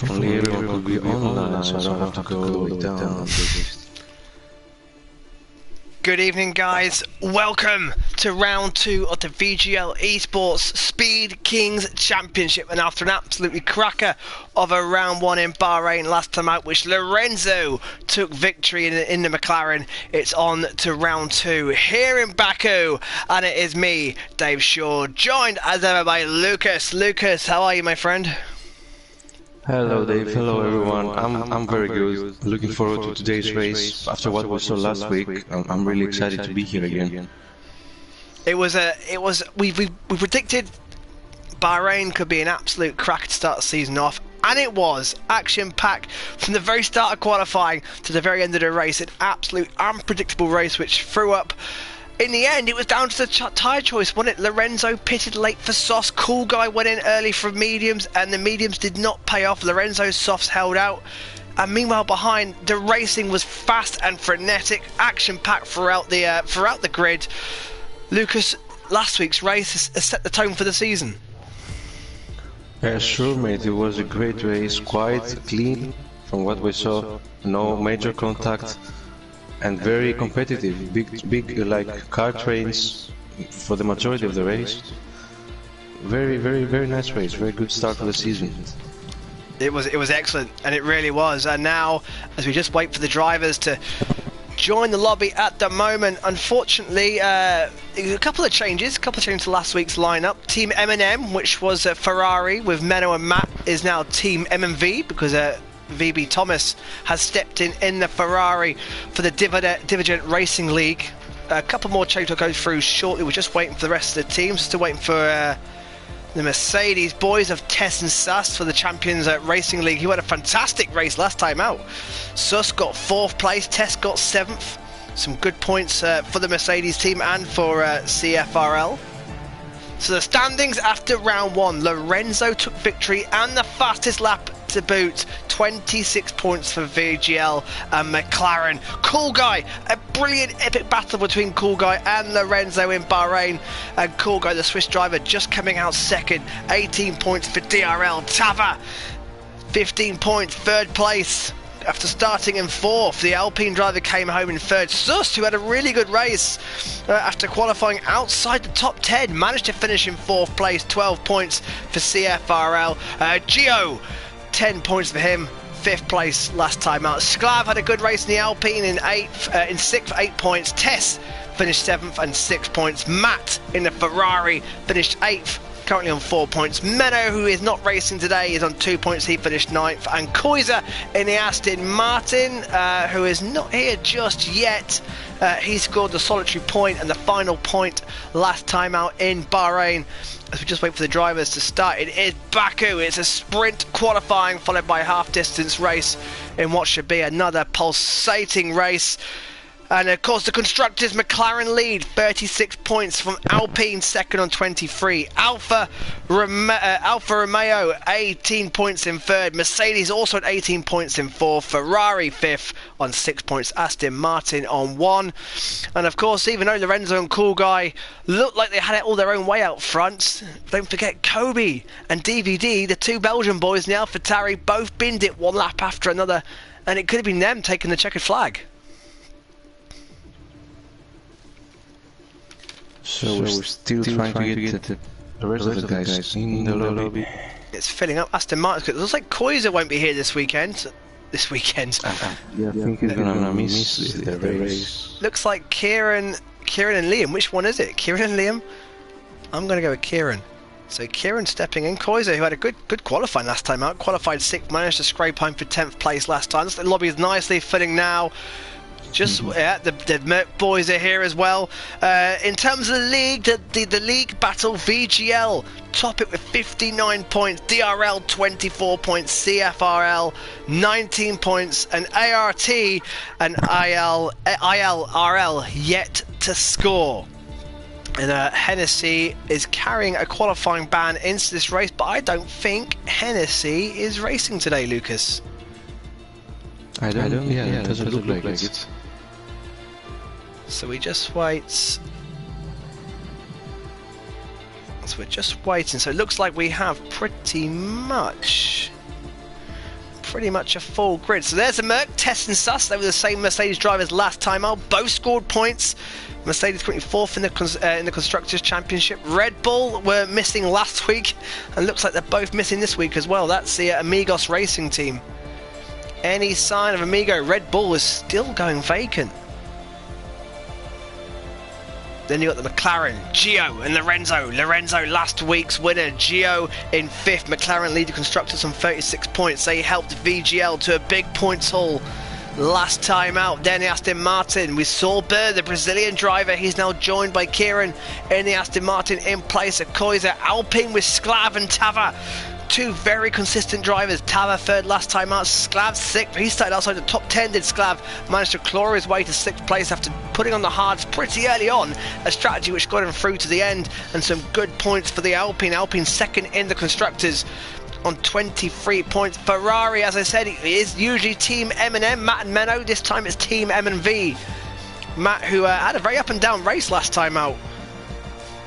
If only everyone could be online, so I don't have to go all the way down. Good evening, guys. Welcome to round 2 of the VGL Esports Speed Kings Championship. And after an absolutely cracker of a round 1 in Bahrain last time out, which Lorenzo took victory in the McLaren, it's on to round 2 here in Baku. And it is me, 𝐵𝗍𝙗, joined as ever by Lucas. Lucas, how are you, my friend? Hello Dave, hello everyone. I'm very good. Looking forward to today's race. After what we saw last week, I'm really excited to be here again. We predicted Bahrain could be an absolute cracker to start the season off, and it was action-packed from the very start of qualifying to the very end of the race. An absolute unpredictable race which threw up. In the end, it was down to the tyre choice, wasn't it? Lorenzo pitted late for softs. 𝐞𝐻𝐸 went in early for mediums, and the mediums did not pay off. Lorenzo's softs held out. And meanwhile, behind, the racing was fast and frenetic, action-packed throughout the grid. Lucas, last week's race has set the tone for the season. Yeah, sure, mate. It was a great race, quite clean from what we saw. No major contact. And very competitive, big like car trains for the majority of the race. Very nice race, very good start to the season. It was excellent, and it really was. And now, as we just wait for the drivers to join the lobby at the moment, unfortunately, a couple of changes to last week's lineup. Team M&M, which was Ferrari with Menno and Matt, is now Team MMV because VB Thomas has stepped in the Ferrari for the Divergent Racing League. A couple more changes will go through shortly. We're just waiting for the rest of the teams. Still waiting for the Mercedes boys of Tess and Sus for the Champions Racing League. He had a fantastic race last time out. Sus got 4th place, Tess got 7th. Some good points for the Mercedes team and for CFRL. So the standings after round 1, Lorenzo took victory and the fastest lap to boot, 26 points for VGL and McLaren. 𝐞𝐻𝐸, a brilliant epic battle between 𝐞𝐻𝐸 and Lorenzo in Bahrain, and 𝐞𝐻𝐸, the Swiss driver, just coming out second. 18 points for 𝐷RL. 15 points, 3rd place. After starting in 4th, the Alpine driver came home in 3rd. Sus, who had a really good race after qualifying outside the top 10, managed to finish in 4th place. 12 points for CFRL. Gio, 10 points for him, 5th place last time out. 𝐶LAV had a good race in the Alpine in 6th, 8 points. Tess finished 7th and 6 points. Matt in the Ferrari finished 8th, currently on 4 points. Menno, who is not racing today, is on 2 points. He finished 9th. And 𝐞𝐻𝐸 in the Aston Martin, who is not here just yet. He scored the solitary point and the final point last time out in Bahrain. As we just wait for the drivers to start, it is Baku. It's a sprint qualifying followed by a half-distance race in what should be another pulsating race. And of course, the constructors, McLaren lead, 36 points from Alpine, second on 23. Alfa Romeo, 18 points in 3rd. Mercedes also at 18 points in 4th. Ferrari 5th on 6 points. Aston Martin on 1. And of course, even though Lorenzo and 𝐞𝐻𝐸 looked like they had it all their own way out front, don't forget Kobe and DVD, the 2 Belgian boys in the 𝐴lphaTauri, both binned it one lap after another. And it could have been them taking the checkered flag. So we're still trying to get the rest of the guys in the lobby. It's filling up. Aston Martin. It looks like 𝐞𝐻𝐸 won't be here this weekend. Yeah, I think he's gonna miss the race. Looks like Kieran and Liam. Which one is it? Kieran and Liam? I'm gonna go with Kieran. So Kieran stepping in. 𝐞𝐻𝐸, who had a good qualifying last time out, qualified 6th, managed to scrape home for 10th place last time. The lobby is nicely filling now. Just the Merc boys are here as well. In terms of the league, the league battle, VGL top it with 59 points, 𝐷RL 24 points, CFRL 19 points, and ART and ILRL yet to score. And Hennessy is carrying a qualifying ban into this race, but I don't think Hennessy is racing today, Lucas. I don't. Yeah, it doesn't look like it. So we just wait. So we're just waiting. So it looks like we have pretty much pretty much a full grid. So there's a Merc, Test and Sus. They were the same Mercedes drivers last time out. Both scored points. Mercedes currently 4th in the Constructors' Championship. Red Bull were missing last week, and looks like they're both missing this week as well. That's the Amigos Racing team. Any sign of Amigo? Red Bull is still going vacant. Then you got the McLaren, Gio and Lorenzo. Lorenzo, last week's winner. Gio in 5th. McLaren lead the Constructors on 36 points. They helped VGL to a big points haul last time out. Then the Aston Martin with Saul-Berth, the Brazilian driver. He's now joined by Kieran in the Aston Martin in place of 𝐒𝐻𝐸𝐴. Alpine with Skłav and Tava. Two very consistent drivers. Tava 3rd last time out. Skłav 6th. He started outside the top 10, did Skłav. Managed to claw his way to 6th place after putting on the hards pretty early on. A strategy which got him through to the end, and some good points for the Alpine. Alpine 2nd in the Constructors on 23 points. Ferrari, as I said, it is usually Team M&M, Matt and Menno. This time it's Team M&V. Matt, who had a very up and down race last time out,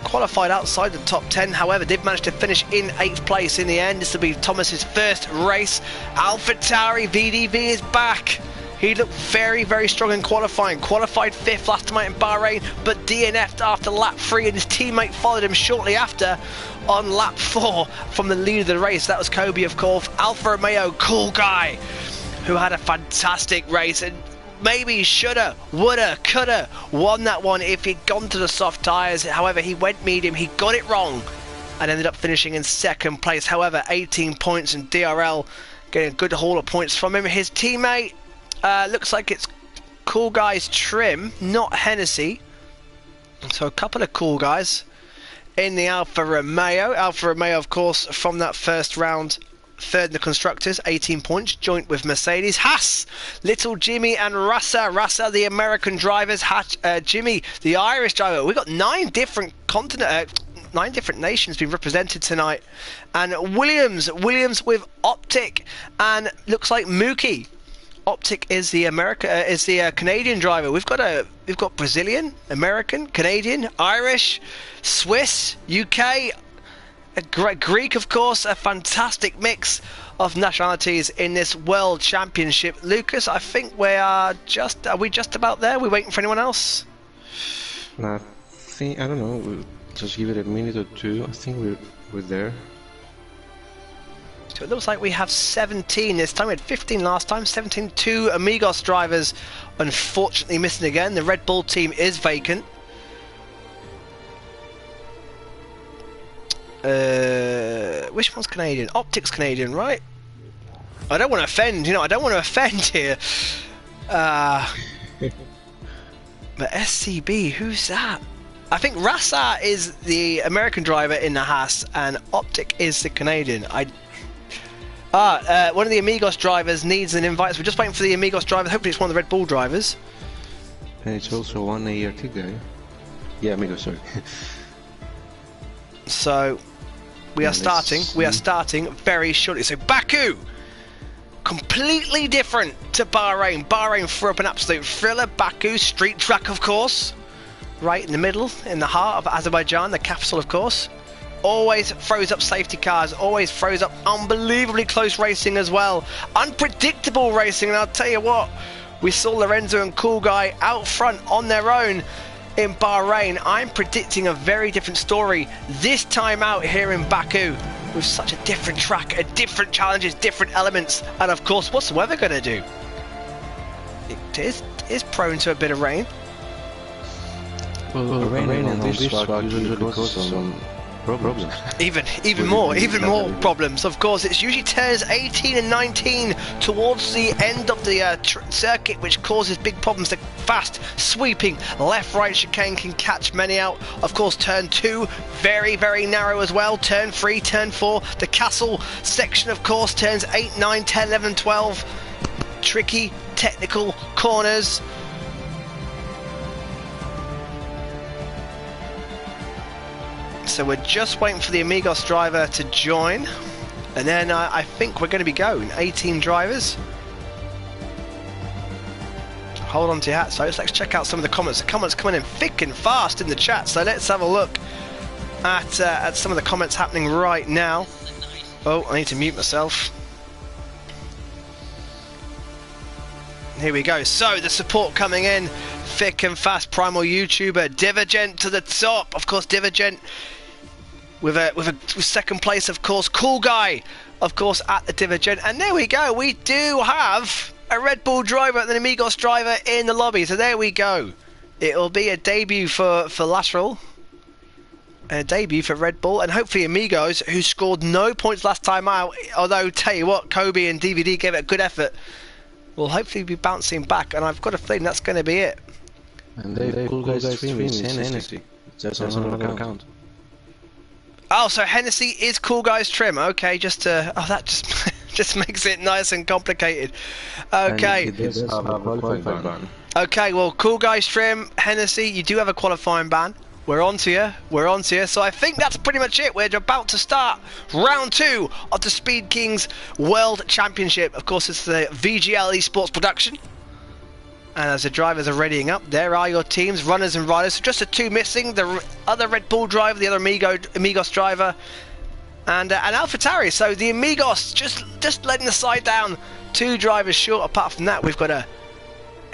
qualified outside the top 10, however did manage to finish in 8th place in the end. This will be Thomas's first race. AlphaTauri VDV is back. He looked very, very strong in qualifying. Qualified 5th last time out in Bahrain, but DNF'd after lap 3, and his teammate followed him shortly after on lap 4 from the lead of the race. That was Kobe, of course. Alfa Romeo, cool guy, who had a fantastic race, and maybe shoulda, woulda, coulda won that one if he'd gone to the soft tyres. However, he went medium, he got it wrong, and ended up finishing in 2nd place. However, 18 points, and DRL getting a good haul of points from him. His teammate, looks like it's Cool Guys Trim, not Hennessy. So a couple of cool guys in the Alfa Romeo. Alfa Romeo, of course, from that first round, 3rd in the Constructors, 18 points, joint with Mercedes. Haas, Little Jimmy and Russa, the American drivers. Jimmy, the Irish driver. We've got 9 different nations being represented tonight. And Williams with Optic, and looks like Mookie. Optic is the Canadian driver. We've got Brazilian, American, Canadian, Irish, Swiss, UK, Greek, of course. A fantastic mix of nationalities in this World Championship. Lucas, I think are we just about there? We're waiting for anyone else? I don't know. We'll just give it a minute or two. I think we're there. So it looks like we have 17 this time. We had 15 last time. 17. 2 Amigos drivers unfortunately missing again. The Red Bull team is vacant. Which one's Canadian? Optic's Canadian, right? I don't want to offend, I don't want to offend here. But SCB, who's that? I think Rasa is the American driver in the Haas, and Optic is the Canadian. One of the Amigos drivers needs an invite, so we're just waiting for the Amigos driver. Hopefully it's one of the Red Bull drivers. And it's also one ART guy. Yeah, Amigos, sorry. So we are starting very shortly. So Baku, completely different to Bahrain. Bahrain threw up an absolute thriller. Baku, street track, of course, right in the middle, in the heart of Azerbaijan, the capital, of course. Always throws up safety cars, always throws up unbelievably close racing as well. Unpredictable racing, and I'll tell you what, we saw Lorenzo and Cool Guy out front on their own in Bahrain. I'm predicting a very different story this time out here in Baku, with such a different track, different challenges, different elements, and of course, what's the weather going to do? It is prone to a bit of rain. Well, rain on this track usually causes some problems. Even more problems. Of course, it's usually turns 18 and 19 towards the end of the circuit, which causes big problems. The fast sweeping left-right chicane can catch many out. Of course, turn 2 very, very narrow as well. Turn 3, turn 4, the castle section, of course, turns 8, 9, 10, 11, 12. Tricky technical corners. So we're just waiting for the Amigos driver to join, and then I think we're going to be going 18 drivers. Hold on to your hats, folks. Let's check out some of the comments. The comments coming in thick and fast in the chat, so let's have a look at some of the comments happening right now. Oh, I need to mute myself. Here we go. So the support coming in, thick and fast. Primal YouTuber 𝐷𝐼𝐺𝐻 to the top. Of course, 𝐷𝐼𝐺𝐻 with second place. Of course, Cool Guy. Of course, at the 𝐷𝐼𝐺𝐻. And there we go. We do have a Red Bull driver and an Amigos driver in the lobby. So there we go. It'll be a debut for 𝙍𝙗𝙗, a debut for Red Bull, and hopefully Amigos, who scored no points last time out, although tell you what, Kobe and DVD gave it a good effort, will hopefully be bouncing back, and I've got a feeling that's going to be it. And they Cool Guys stream is Hennessy. Just on another account. Oh, so Hennessy is Cool Guys trim. Okay, just that just just makes it nice and complicated. Okay. Okay, well, Cool Guys trim, Hennessy, you do have a qualifying ban. We're on to you. We're on to you. So I think that's pretty much it. We're about to start round 2 of the Speed Kings World Championship. Of course, it's the VGL Esports production. And as the drivers are readying up, there are your teams, runners and riders. So just the 2 missing, the other Red Bull driver, the other Amigos driver, and 𝐴lphaTauri. So the Amigos just letting the side down. 2 drivers short. Apart from that, we've got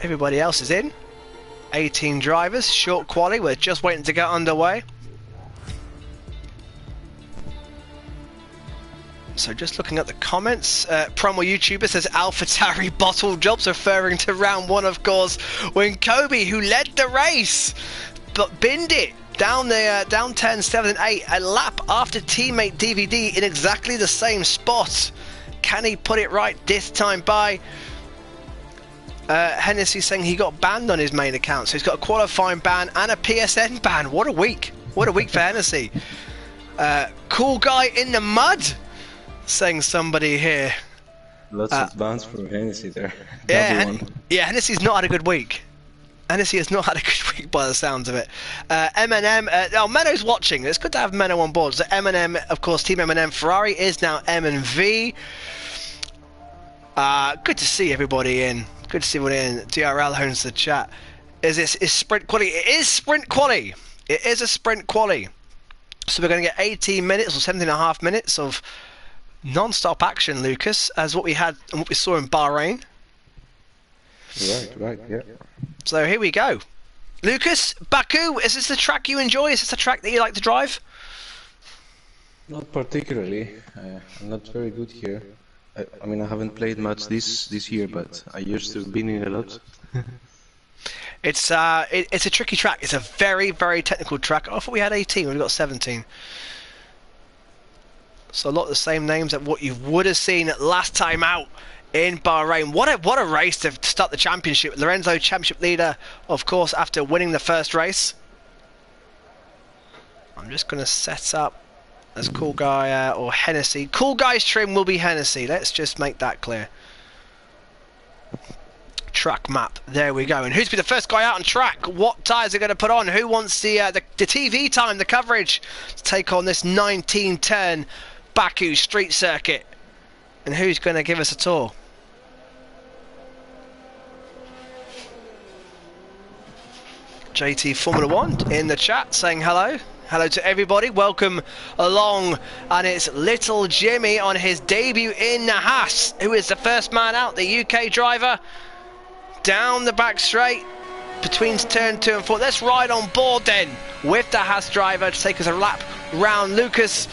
everybody else is in. 18 drivers, short quali. We're just waiting to get underway. So just looking at the comments, Primal YouTuber says 𝐴lphaTauri bottle jobs, referring to round 1, of course, when Kobe, who led the race, but binned it down 10, 7 and 8, a lap after teammate DVD in exactly the same spot. Can he put it right this time by? Hennessy saying he got banned on his main account, so he's got a qualifying ban and a PSN ban. What a week! What a week for Hennessy. Cool Guy in the mud, saying somebody here. Lots of bans for Hennessy there. Yeah, Hennessy's not had a good week. Hennessy has not had a good week by the sounds of it. M&M, Menno's watching. It's good to have Menno on board. So M&M, of course, Team M&M Ferrari is now M&V. Good to see everybody in. Good to see everybody in. DRL owns the chat. Is sprint quali? It is sprint quali. It is a sprint quali. So we're going to get 18 minutes or 17.5 minutes of non-stop action, Lucas, as what we had and what we saw in Bahrain. Right, yeah. So here we go. Lucas, Baku, is this the track you enjoy? Is this the track that you like to drive? Not particularly. I'm not very good here. I mean, I haven't played much this year, but I used to be in a lot. It's a tricky track. It's a very, very technical track. I thought we had 18. We've got 17. So a lot of the same names that what you would have seen last time out in Bahrain. What a race to start the championship. Lorenzo, championship leader, of course, after winning the first race. I'm just going to set up as Cool Guy or Hennessy. Cool Guy's trim will be Hennessy. Let's just make that clear. Track map. There we go. And who's be the first guy out on track? What tyres are going to put on? Who wants the TV time, the coverage, to take on this 19-turn Baku street circuit? And who's going to give us a tour? JT Formula 1 in the chat saying hello. Hello to everybody, welcome along, and it's little Jimmy on his debut in the 𝐻𝑎𝑠, who is the first man out, the UK driver, down the back straight, between turn 2 and 4. Let's ride on board then, with the 𝐻𝑎𝑠 driver to take us a lap round. Lucas,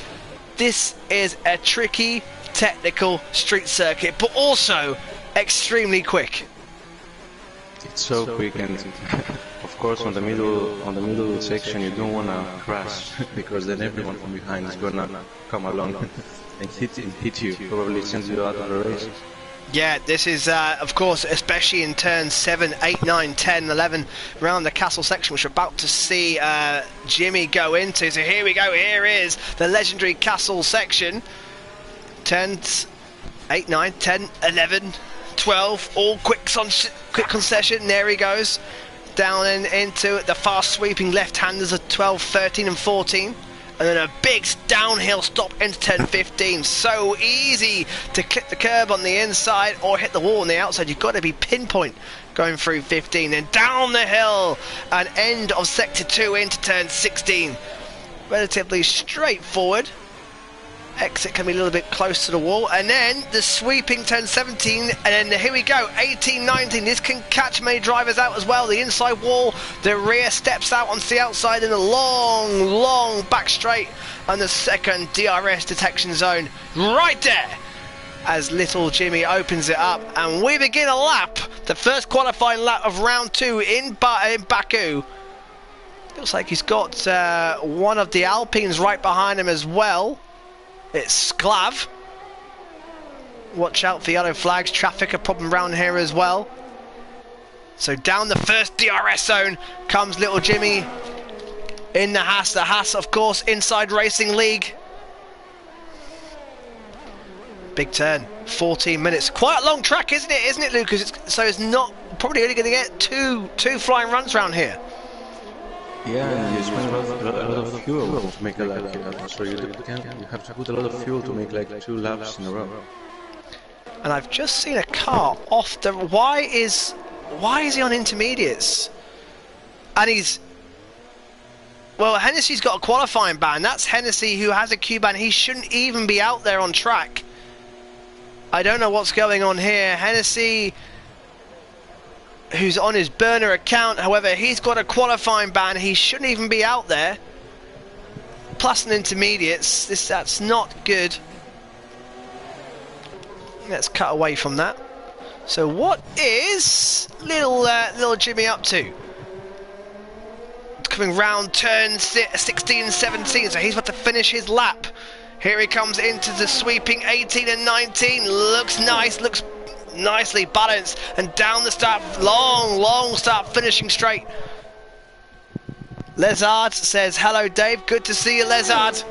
this is a tricky, technical street circuit, but also extremely quick. It's so quick, and of course on the middle section you don't want to crash, because then everyone from behind is gonna come along and hit you, probably send you out of the race. Yeah, this is of course, especially in turns 7, 8, 9, 10, 11 around the castle section, which we're about to see Jimmy go into. So here we go, here is the legendary castle section. Turns 8, 9, 10, 11, 12, all quick concession. There he goes down into the fast sweeping left-handers of 12, 13 and 14, and then a big downhill stop into turn 15. So easy to clip the curb on the inside or hit the wall on the outside. You've got to be pinpoint going through 15, then down the hill and end of sector 2 into turn 16. Relatively straightforward. Exit can be a little bit close to the wall, and then the sweeping turn 17, and then here we go, 18, 19. This can catch many drivers out as well. The inside wall, the rear steps out onto the outside in a long back straight, and the second DRS detection zone right there as little Jimmy opens it up, and we begin a lap, the first qualifying lap of round 2 in Baku. Looks like he's got one of the Alpines right behind him as well. It's 𝐿𝐸𝐻𝐸. Watch out for yellow flags. Traffic a problem around here as well. So down the first DRS zone comes little Jimmy in the 𝐻𝐸𝐻. The 𝐻𝐸𝐻, of course, Inside Racing League. Big turn. 14 minutes. Quite a long track, isn't it, Lucas? So it's not probably only going to get two flying runs around here. Yeah, and you spend a lot of fuel to make a lap here. So you have to put a lot of fuel to make like 2 laps in a row. And I've just seen a car off the... Why is he on intermediates? And he's... Well, Hennessy's got a qualifying ban. That's Hennessy who has a Q ban. He shouldn't even be out there on track. I don't know what's going on here. Hennessy, who's on his burner account, however, he's got a qualifying ban. He shouldn't even be out there. Plus an intermediates. That's not good. Let's cut away from that. So what is little Jimmy up to? Coming round turn 16, 17. So he's about to finish his lap. Here he comes into the sweeping 18 and 19. Looks nice, looks nicely balanced, and down the start, long start, finishing straight. 𝐿𝐸𝐻𝐸 says, hello Dave, good to see you 𝐿𝐸𝐻𝐸.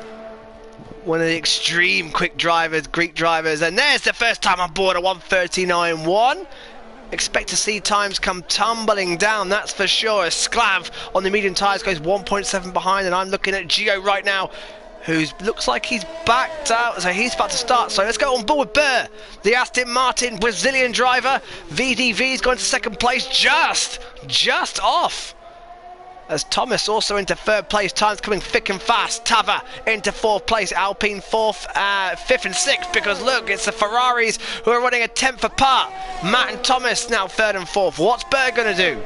One of the extreme quick drivers, Greek drivers, and there's the first time on board a 1:39.1. Expect to see times come tumbling down, that's for sure. 𝐿𝐸𝐻𝐸 on the medium tyres goes 1.7 behind, and I'm looking at 𝐿𝐸𝐻𝐸 right now, who looks like he's backed out, so he's about to start. So let's go on board with 𝐵𝐴, the Aston Martin Brazilian driver. VDV's going to second place, just off. As Thomas also into third place, times coming thick and fast. 𝐷𝐼𝐴 into fourth place, Alpine fourth, fifth and sixth, because look, it's the Ferraris who are running a tenth apart. Matt and Thomas now third and fourth. What's 𝐵𝐴 going to do?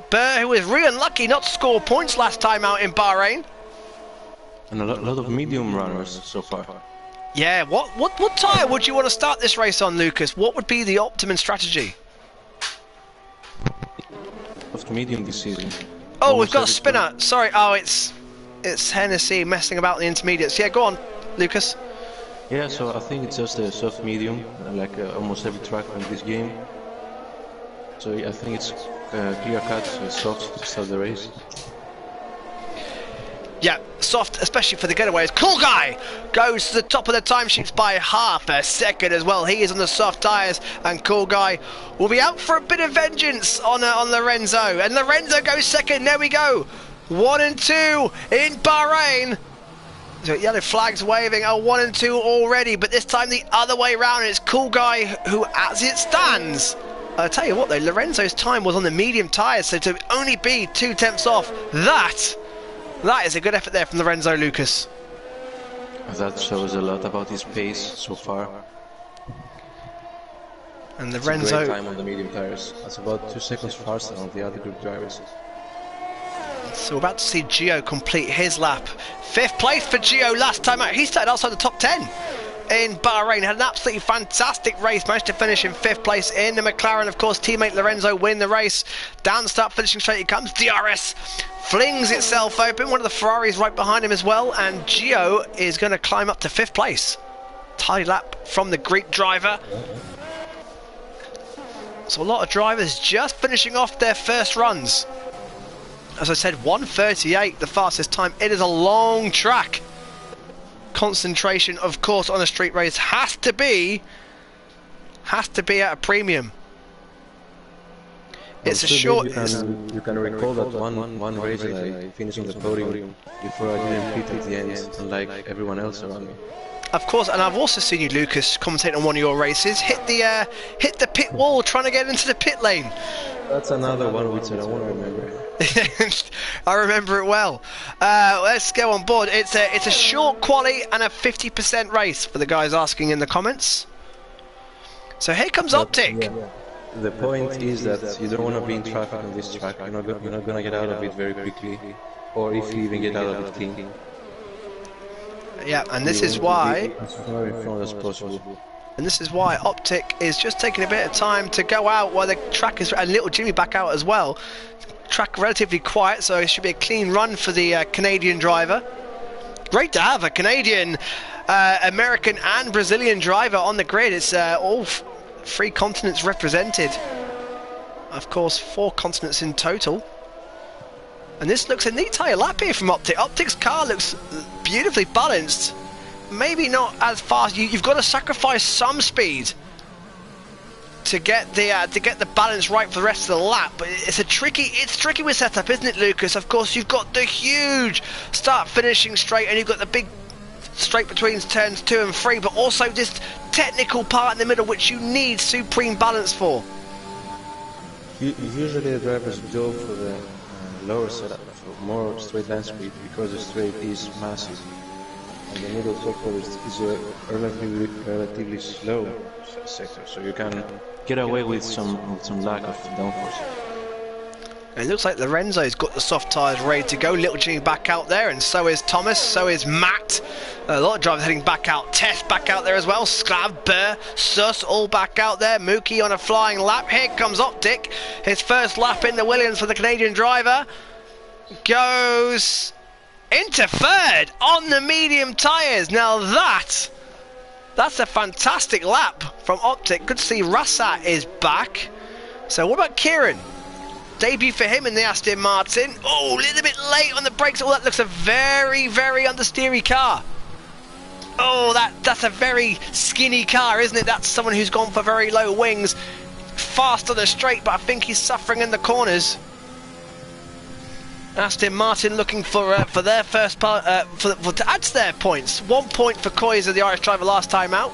𝐵𝐴, who was really unlucky not to score points last time out in Bahrain. And a lot of medium runners so far. Yeah, what tyre would you want to start this race on, Lucas? What would be the optimum strategy? Of medium this season. Oh, we've got a spinner. Sorry. Oh, it's Hennessy messing about the intermediates. Yeah, go on, Lucas. Yeah, so I think it's just a soft medium, like almost every track in this game. So I think it's clear cut, soft to start the race. Yeah, soft, especially for the getaways. 𝐞𝐻𝐸𝐻𝐸 goes to the top of the timesheets by half a second as well. He is on the soft tyres, and 𝐞𝐻𝐸𝐻𝐸 will be out for a bit of vengeance on Lorenzo. And Lorenzo goes second. There we go. 1 and 2 in Bahrain. So yellow flags waving. Oh, 1 and 2 already, but this time the other way around. It's 𝐞𝐻𝐸𝐻𝐸 who, as it stands, I'll tell you what though, Lorenzo's time was on the medium tyres, so to only be 2 tenths off, that is a good effort there from Lorenzo, Lucas. That shows a lot about his pace so far. And Lorenzo, it's a great time on the medium tires. That's about 2 seconds faster than the other Greek drivers. So we're about to see 𝐿𝐸𝐻𝐸 complete his lap. 5th place for 𝐿𝐸𝐻𝐸 last time out. He started outside the top 10 in Bahrain. Had an absolutely fantastic race. Managed to finish in 5th place in the McLaren. Of course, teammate Lorenzo win the race. Down the start, finishing straight, it comes. DRS flings itself open. One of the Ferraris right behind him as well. And 𝐿𝐸𝐻𝐸 is going to climb up to 5th place. Tidy lap from the Greek driver. So a lot of drivers just finishing off their first runs. As I said, 1:38, the fastest time. It is a long track. Concentration, of course, on a street race has to be at a premium. It's a short. You can recall that one race I finished on the podium before I didn't pit at the end, unlike everyone else around me. of course, and I've also seen you, Lucas, commentate on one of your races. Hit the pit wall, trying to get into the pit lane. That's another one which I don't want to remember. I remember it well. Let's go on board. It's a short quali and a 50% race for the guys asking in the comments. So here comes 𝐿𝑝TIC. Yeah. The point is that you don't want to be in traffic on this track. You're not going to get out of it very quickly, or if you even get out of it clean. Yeah, and this is why. As far in front as possible. And this is why 𝐿𝑝TIC is just taking a bit of time to go out while the track is, and little Jimmy back out as well. Track relatively quiet, so it should be a clean run for the Canadian driver. Great to have a Canadian, American and Brazilian driver on the grid. It's all three continents represented. Of course, 4 continents in total. And this looks a neat tyre lap here from 𝐿𝑝TIC. 𝐿𝑝TIC's car looks beautifully balanced. Maybe not as fast. You've got to sacrifice some speed to get the balance right for the rest of the lap. But it's tricky with setup, isn't it, Lucas? Of course, you've got the huge start finishing straight, and you've got the big straight between turns 2 and 3, but also this technical part in the middle which you need supreme balance for. Usually the drivers go for the lower setup, for more straight line speed, because the straight is massive. And the middle sector is a relatively slow sector, so you can get away with some lack of downforce. It looks like Lorenzo's got the soft tyres ready to go. Little Jimmy back out there, and so is Thomas, so is Matt. A lot of drivers heading back out. Tess back out there as well. Sklav, Burr, Sus all back out there. Mookie on a flying lap. Here comes 𝐿𝑝TIC. His first lap in the Williams for the Canadian driver. Goes into third on the medium tyres. Now that's a fantastic lap from 𝐿𝑝TIC. Good to see 𝐿𝑝TIC is back. So what about Kieran? Debut for him in the Aston Martin. Oh, a little bit late on the brakes. Oh, that looks a very, very understeery car. Oh, that's a very skinny car, isn't it? That's someone who's gone for very low wings. Fast on the straight, but I think he's suffering in the corners. Aston Martin looking for their first part, to add to their points. 1 point for 𝐒𝐻𝐸, the Irish driver, last time out.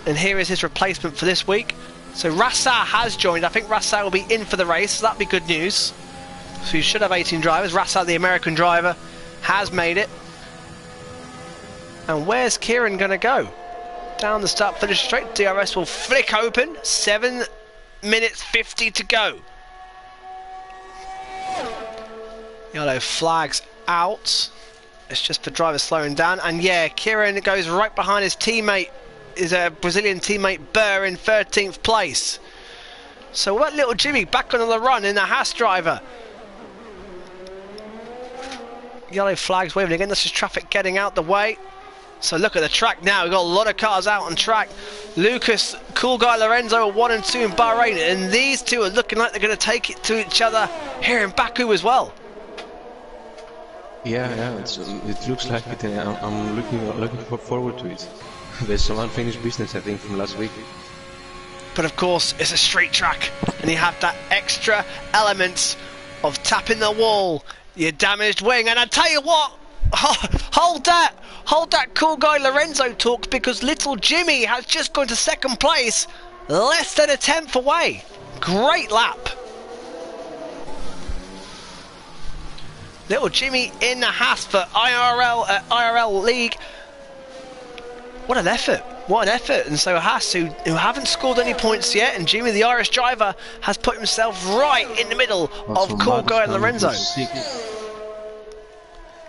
And here is his replacement for this week. So 𝐿𝑝TIC has joined. I think 𝐿𝑝TIC will be in for the race, so that'd be good news. So you should have 18 drivers. 𝐿𝑝TIC, the American driver, has made it. And where's Kieran going to go? Down the start finish straight. DRS will flick open. 7 minutes 50 to go. Yellow flags out. It's just the driver slowing down. And yeah, Kieran goes right behind his teammate, his Brazilian teammate Burr, in 13th place. So what, little Jimmy back on the run in the Haas driver. Yellow flags waving again. This is traffic getting out the way. So look at the track now. We've got a lot of cars out on track. Lucas, Cool Guy Lorenzo are 1 and 2 in Bahrain, and these two are looking like they're going to take it to each other here in Baku as well. Yeah, it looks like it. I'm looking forward to it. There's some unfinished business, I think, from last week. But of course, it's a straight track, and you have that extra element of tapping the wall, your damaged wing. And I tell you what, hold that Cool Guy Lorenzo talk, because little Jimmy has just gone to 2nd place, less than a 10th away. Great lap. Little Jimmy in the Haas for IRL League. What an effort. What an effort. And so Haas, who haven't scored any points yet, and Jimmy, the Irish driver, has put himself right in the middle of Cool Guy Lorenzo.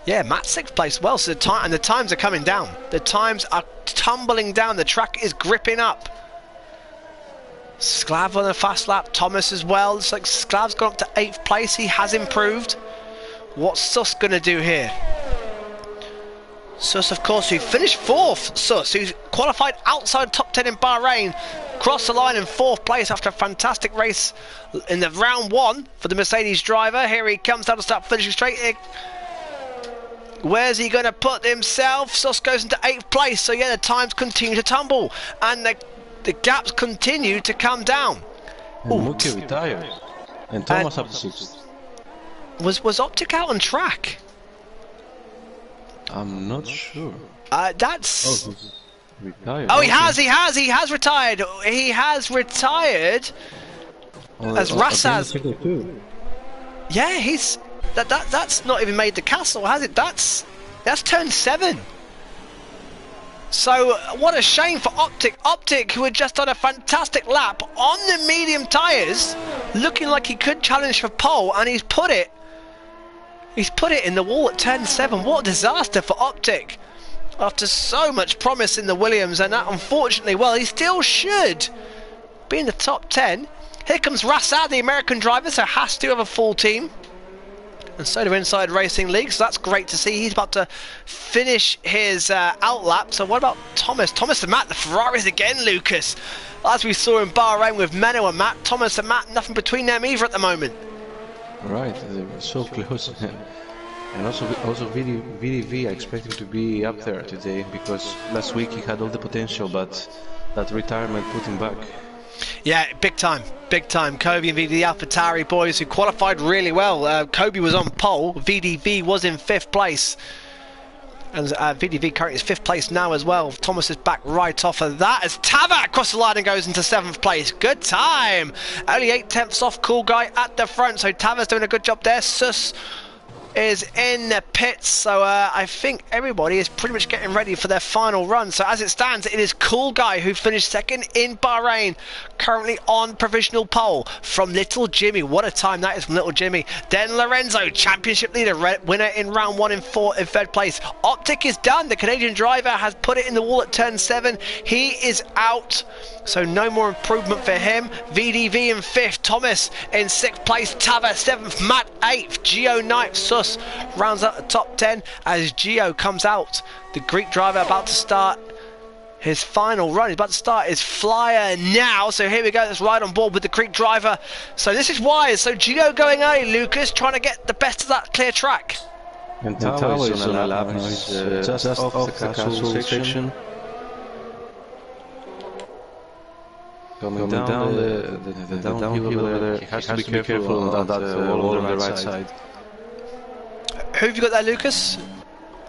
Yeah, Matt 6th place. Well, so the times are coming down. The times are tumbling down. The track is gripping up. Sklav on a fast lap. Thomas as well. Looks like Sklav's gone up to 8th place. He has improved. What's Sus going to do here? Sus, of course, who finished 4th. Sus, who's qualified outside top 10 in Bahrain, crossed the line in 4th place after a fantastic race in the round 1 for the Mercedes driver. Here he comes down to start finishing straight. Where's he going to put himself? Sus goes into 8th place. So yeah, the times continue to tumble, and the gaps continue to come down. And Mookie retired, and Thomas up to 6th. Was 𝐿𝑝TIC out on track? I'm not sure. That's... Retired. Oh, he has retired. He has retired as 𝐷𝗫𝙗𝙀. Yeah, he's... That's not even made the castle, has it? That's turned 7. So, what a shame for 𝐸𝐸𝐷𝗀. 𝐸𝐸𝐷𝗀, who had just done a fantastic lap on the medium tyres, looking like he could challenge for pole, and he's put it in the wall at turn 7. What a disaster for 𝐸𝐸𝐷𝗀. After so much promise in the Williams, and that, unfortunately, well, he still should be in the top 10. Here comes 𝐷𝗀𝙗, the American driver, so has to have a full team. And so do Inside Racing League, so that's great to see. He's about to finish his outlap. So what about Thomas? Thomas and Matt, the Ferraris again, Lucas. As we saw in Bahrain with Menno and Matt, Thomas and Matt, nothing between them either at the moment. Right, they were so close. And also VDV, I expect him to be up there today, because last week he had all the potential, but that retirement put him back. Yeah, big time. Kobe and VDV, the AlphaTauri boys, who qualified really well. Kobe was on pole, VDV was in 5th place. And VDV currently is 5th place now as well. Thomas is back right off of that as 𝗂𝗏 across the line and goes into 7th place. Good time. Only 8/10 off 𝐞𝐸𝐷𝐿 at the front, so 𝗂𝗏's doing a good job there. 𝑠𝑢S is in the pits, so I think everybody is pretty much getting ready for their final run. So as it stands, it is 𝐞𝐸𝐷𝐿 who finished 2nd in Bahrain, currently on provisional pole from Little Jimmy. What a time that is from Little Jimmy. Then Lorenzo, championship leader, winner in round 1 in 3rd place. 𝐸𝐸𝐷𝗀 is done. The Canadian driver has put it in the wall at turn 7. He is out, so no more improvement for him. VDV in 5th, Thomas in 6th place, 𝗂𝗏 7th, Matt 8th, Gio 9th, 𝑠𝑢S rounds out the top 10 as Gio comes out. The Greek driver about to start his final run. He's about to start his flyer now. So here we go. Let's ride on board with the Greek driver. So this is wise. So Gio going early, Lucas, trying to get the best of that clear track. And 𝗂𝗏 is on a lap. He's just off the castle section. Coming down the downhill over there. He has to be careful on that wall on the right side. Who have you got there, Lucas?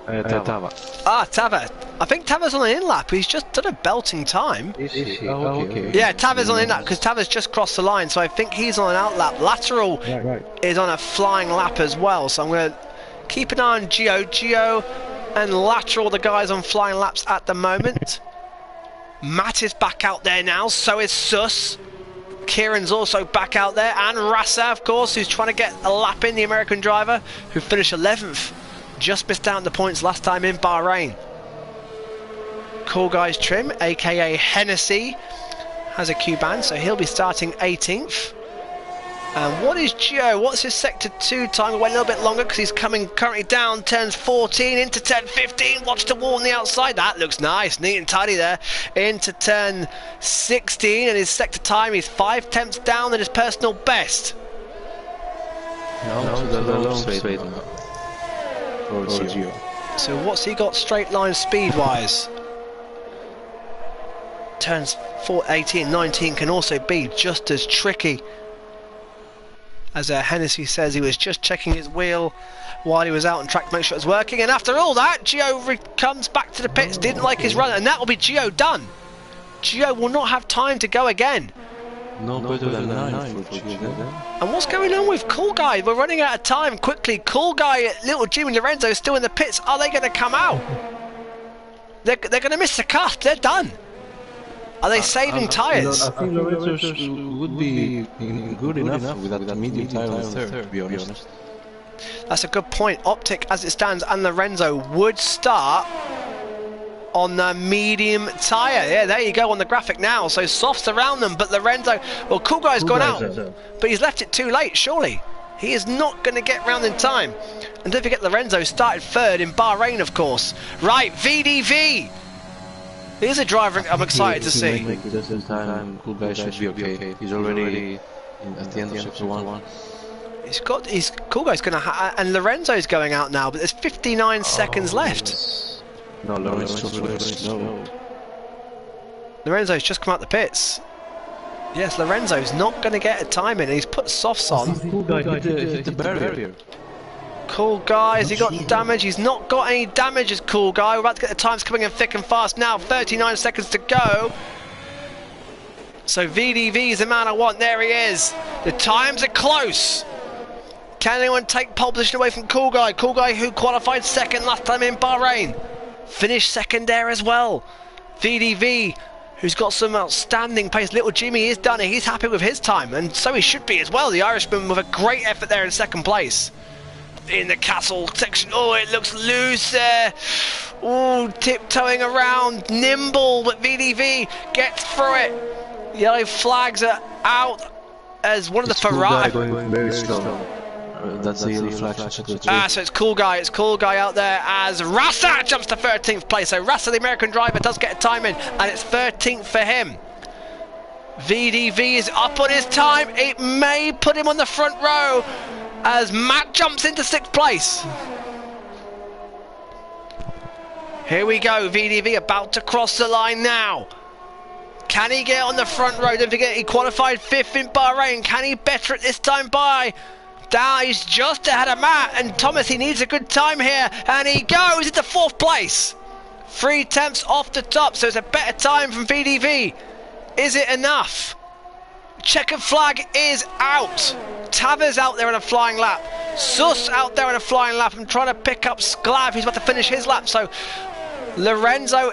𝗂𝗏. Ah, 𝗂𝗏. I think 𝗂𝗏's on an in-lap. He's just done a belting time. Is he? Oh, okay. Yeah, 𝗂𝗏's on an in-lap because 𝗂𝗏's just crossed the line, so I think he's on an out-lap. Lateral is on a flying lap as well, so I'm going to keep an eye on Gio. Gio and Lateral, the guys on flying laps at the moment. Matt is back out there now, so is 𝑠𝑢S. Kieran's also back out there, and 𝗀𝗀, of course, who's trying to get a lap in, the American driver, who finished 11th. Just missed out on the points last time in Bahrain. 𝐞𝐸𝐷𝗀's trim, aka Hennessy, has a Q-band, so he'll be starting 18th. And what is Gio? What's his sector 2 time? It went a little bit longer because he's coming currently down turns 14 into turn 15. Watch the wall on the outside. That looks nice, neat and tidy there. Into turn 16, and his sector time is 5/10 down than his personal best. No, the long straight now. For Gio. So what's he got straight line speed wise? Turns 18, 19 can also be just as tricky. As Hennessy says, he was just checking his wheel while he was out on track to make sure it was working. And after all that, Gio comes back to the pits, didn't like his run, and that will be Gio done. Gio will not have time to go again. No better than 9 for Gio. And what's going on with 𝐞𝐸𝐷𝗀? We're running out of time quickly. 𝐞𝐸𝐷𝗀, Little Jimmy and Lorenzo are still in the pits. Are they going to come out? They're going to miss the cut. They're done. Are they saving tyres? I think Lorenzo would be good enough with that medium tyre on 3rd, to be honest. That's a good point. 𝐸𝐸𝐷𝗀, as it stands, and Lorenzo would start on the medium tyre. Yeah, there you go on the graphic now. So softs around them, but Lorenzo, well, 𝐞𝐸𝐷𝗀's gone out, but he's left it too late, surely. He is not going to get round in time. And don't forget, Lorenzo started 3rd in Bahrain, of course. Right, VDV. Here's a driver I'm excited to see. 𝐞𝐸𝐷𝗀 should be okay. He's already at the end of sector 1. 𝐞𝐸𝐷𝗀's going to, and Lorenzo's going out now, but there's 59 seconds left. No, Lorenzo's no. Lorenzo's just come out the pits. Yes, Lorenzo's not going to get a time in. He's put softs on. 𝐞𝐸𝐷𝗀 hit the barrier. 𝐞𝐒𝐩𝐸, has he got damage? He's not got any damage as 𝐞𝐒𝐩𝐸. We're about to get the times coming in thick and fast now. 39 seconds to go. So VDV is the man I want. There he is. The times are close. Can anyone take pole position away from 𝐞𝐒𝐩𝐸? 𝐞𝐒𝐩𝐸, who qualified second last time in Bahrain, finished second there as well. VDV, who's got some outstanding pace. Little Jimmy is done it. He's happy with his time, and so he should be as well. The Irishman with a great effort there in second place. In the castle section, oh, it looks loose there. Oh, tiptoeing around, nimble, but VDV gets through it. Yellow flags are out as one of the Ferrari. Going very slow. That's the yellow flag. So it's 𝐞𝐒𝐩𝐸 out there as Rasa jumps to 13th place. So Rasa, the American driver, does get a time in, and it's 13th for him. VDV is up on his time. It may put him on the front row as Matt jumps into 6th place. Here we go, VDV about to cross the line now. Can he get on the front row? Don't forget, he qualified 5th in Bahrain. Can he better it this time by? Down, he's just ahead of Matt, and Thomas, he needs a good time here, and he goes into 4th place. 3/10 off the top, so it's a better time from VDV. Is it enough? Checkered flag is out. Tava's out there on a flying lap. Sus out there on a flying lap. I'm trying to pick up 𝐶𝐿AV. He's about to finish his lap. So Lorenzo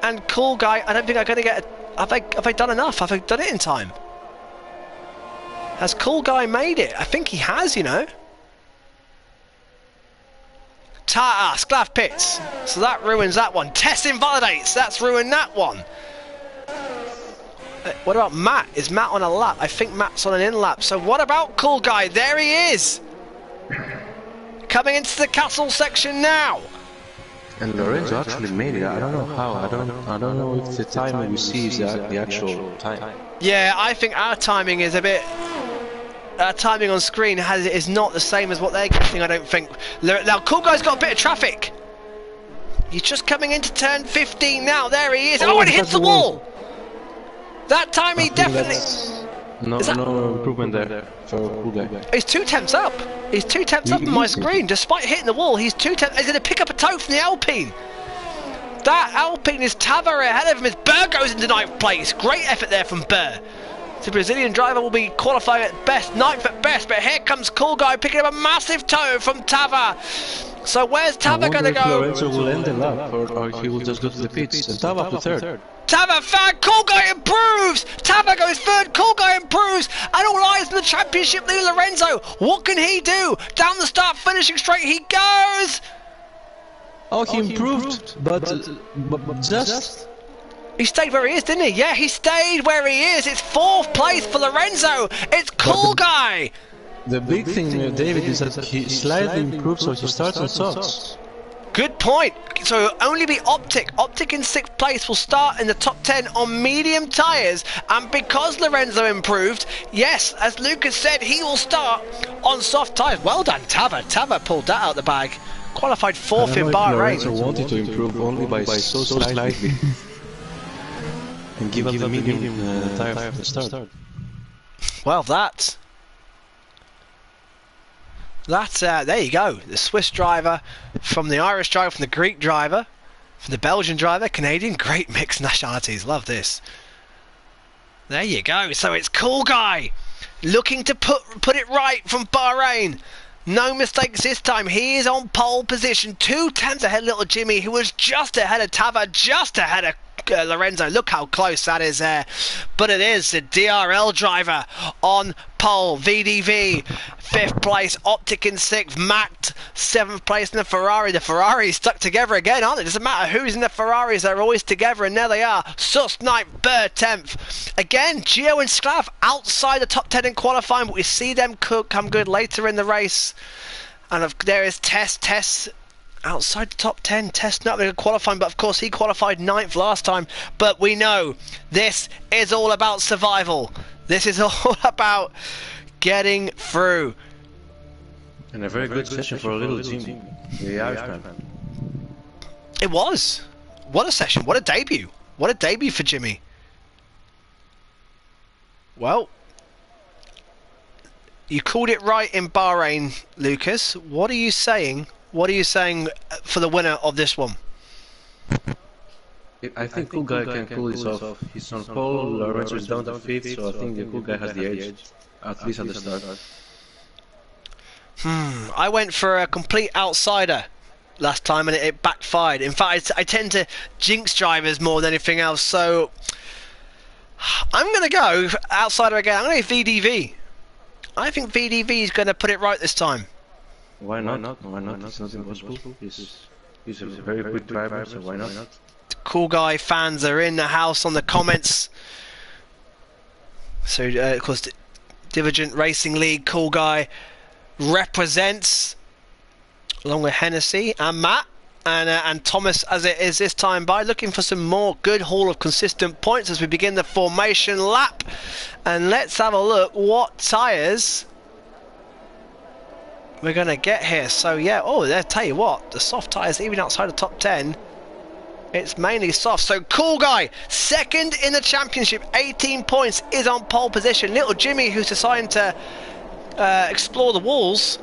and 𝐞𝐒𝐩𝐸, I don't think I'm going to get a... Have they done enough? Have they done it in time? Has 𝐞𝐒𝐩𝐸 made it? I think he has, you know. 𝐶𝐿AV pits. So that ruins that one. Test invalidates. That's ruined that one. What about Matt? Is Matt on a lap? I think Matt's on an in lap. So what about 𝐞𝐒𝐩𝐸? There he is. Coming into the castle section now. And Lorenzo actually made it. I don't know how. I don't know if the time we see is the actual time. Yeah, I think our timing is a bit. Our timing on screen is not the same as what they're getting. I don't think. Now 𝐞𝐒𝐲's got a bit of traffic. He's just coming into turn 15 now. There he is. Oh, and he hits the wall. That time he definitely... No improvement there for 𝐞𝐒𝐲. He's 2/10 up. He's 2/10 up on my screen. Despite hitting the wall, he's 2/10. He's going to pick up a toe from the Alpine. That Alpine is Tava ahead of him as 𝐵𝐴 goes into 9th place. Great effort there from 𝐵𝐴. The Brazilian driver will be qualifying at best, 9th at best, but here comes 𝐞𝐒𝐲 picking up a massive toe from Tava. So where's Tava going to go? Lorenzo will end the lap, or he will just go to the pits. And Tava to 3rd. Tava third, 𝐞𝐒𝐲 improves! Tava goes 3rd, 𝐞𝐒𝐲 improves! And all eyes on the championship leader Lorenzo. What can he do? Down the start, finishing straight, he goes! Oh, he improved, but just... He stayed where he is, didn't he? Yeah, he stayed where he is. It's 4th place for Lorenzo. It's 𝐞𝐒𝐲. The big thing, David, is that he slightly improved, so he starts on softs. Good point. So it'll only be Optic. Optic in 6th place will start in the top 10 on medium tyres. And because Lorenzo improved, yes, as Lucas said, he will start on soft tyres. Well done, Tava. Tava pulled that out the bag. Qualified 4th in Bahrain. Lorenzo wanted to improve only by so slightly. And give up the medium tyre from the start. Well, there you go. The Swiss driver, from the Irish driver, from the Greek driver, from the Belgian driver, Canadian, great mixed nationalities. Love this. There you go. So it's 𝐞𝐒𝐲 looking to put it right from Bahrain. No mistakes this time. He is on pole position, 2/10 ahead of little Jimmy, who was just ahead of Tava, just ahead of Lorenzo. Look how close that is there. But it is the DRL driver on pole. VDV 5th place, Optic in 6th, Matt 7th place in the Ferrari. The Ferraris stuck together again, aren't they? It doesn't matter who's in the Ferraris, they're always together, and there they are. Sus 9th, 𝐵𝐴 10th. Again, Gio and 𝐶𝐿AV outside the top 10 in qualifying, but we see them come good later in the race. And there is Tess outside the top 10. Test not really qualifying, but of course he qualified 9th last time. But we know this is all about survival. This is all about getting through. And a very good session for a little team, the Irishman. It was. What a session. What a debut. What a debut for Jimmy. Well, You called it right in Bahrain, Lucas. What are you saying? What are you saying for the winner of this one? I think 𝐿𝐸𝐻𝐸 can pull this off. He's on pole, 𝙪𝑒𝑛𝐴 is down to 5th, so I think 𝐿𝐸𝐻𝐸 has the edge, at least at the start. I went for a complete outsider last time and it backfired. In fact, I tend to jinx drivers more than anything else, so I'm going to go outsider again. I'm going to go VDV. I think VDV is going to put it right this time. Why not? Why not? It's not impossible. He's a very quick driver, so why not? The Cool Guy fans are in the house on the comments. So, of course, Divergent Racing League Cool Guy represents, along with Hennessy and Matt and Thomas, as it is this time by, looking for some more good haul of consistent points as we begin the formation lap. And let's have a look what tyres we're going to get here. So yeah, I tell you what, the soft tyres, even outside the top 10, it's mainly soft. So Cool Guy, second in the championship, 18 points, is on pole position. Little Jimmy, who's deciding to explore the walls,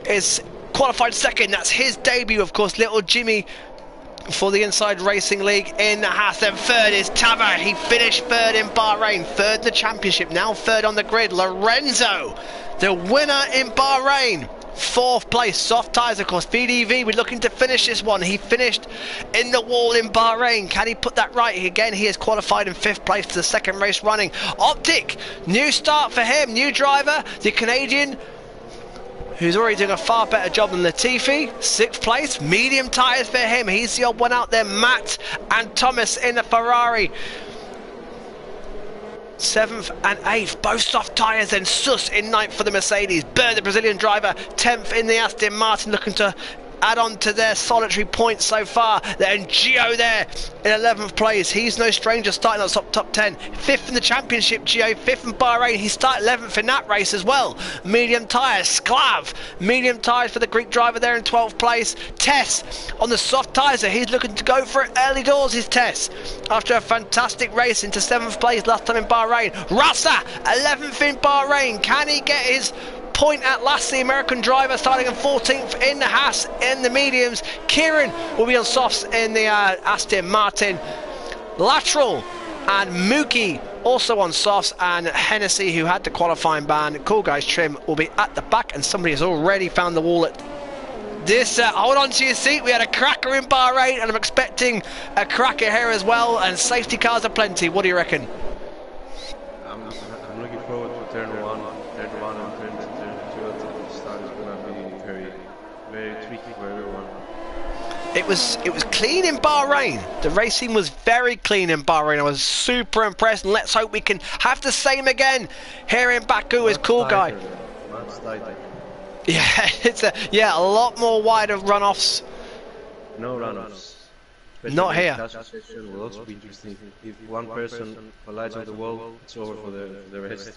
is qualified second. That's his debut, of course. Little Jimmy for the Inside Racing League in the Haas. Then third is 𝗕𝗅𝒺. He finished third in Bahrain, third in the championship, now third on the grid. Lorenzo, the winner in Bahrain, fourth place. Soft tyres, of course. VDV, we're looking to finish this one. He finished in the wall in Bahrain. Can he put that right? Again, he is qualified in fifth place for the second race running. Optic, new start for him, new driver, the Canadian, who's already doing a far better job than Latifi. Sixth place, medium tyres for him. He's the odd one out there. Matt and Thomas in the Ferrari. Seventh and eighth, both soft tyres. Then Sus in ninth for the Mercedes. Bird, the Brazilian driver, 10th in the Aston Martin, looking to add on to their solitary points so far. Then Gio there in 11th place. He's no stranger, starting on top 10. 5th in the championship, Gio. 5th in Bahrain. He started 11th in that race as well. Medium tyres, Sklav. Medium tyres for the Greek driver there in 12th place. Tess on the soft tyres. He's looking to go for it early doors, is Tess, after a fantastic race into 7th place last time in Bahrain. Rasa, 11th in Bahrain. Can he get his point at last? The American driver starting in 14th in the Haas in the mediums. Kieran will be on softs in the Aston Martin. Lateral and Mookie also on softs, and Hennessy, who had the qualifying ban. Cool Guys trim will be at the back, and somebody has already found the wall at this. Hold on to your seat. We had a cracker in Bahrain, and I'm expecting a cracker here as well, and safety cars are plenty. What do you reckon? I'm looking forward to turn one and turn two. The start is going to be very tricky for everyone. It was clean in Bahrain. The racing was very clean in Bahrain. I was super impressed, and let's hope we can have the same again here in Baku as Cool Guy. Yeah, it's a lot more wider runoffs. No runoffs. Not here. Session will also be interesting. If one person collides on the wall, it's over for the rest.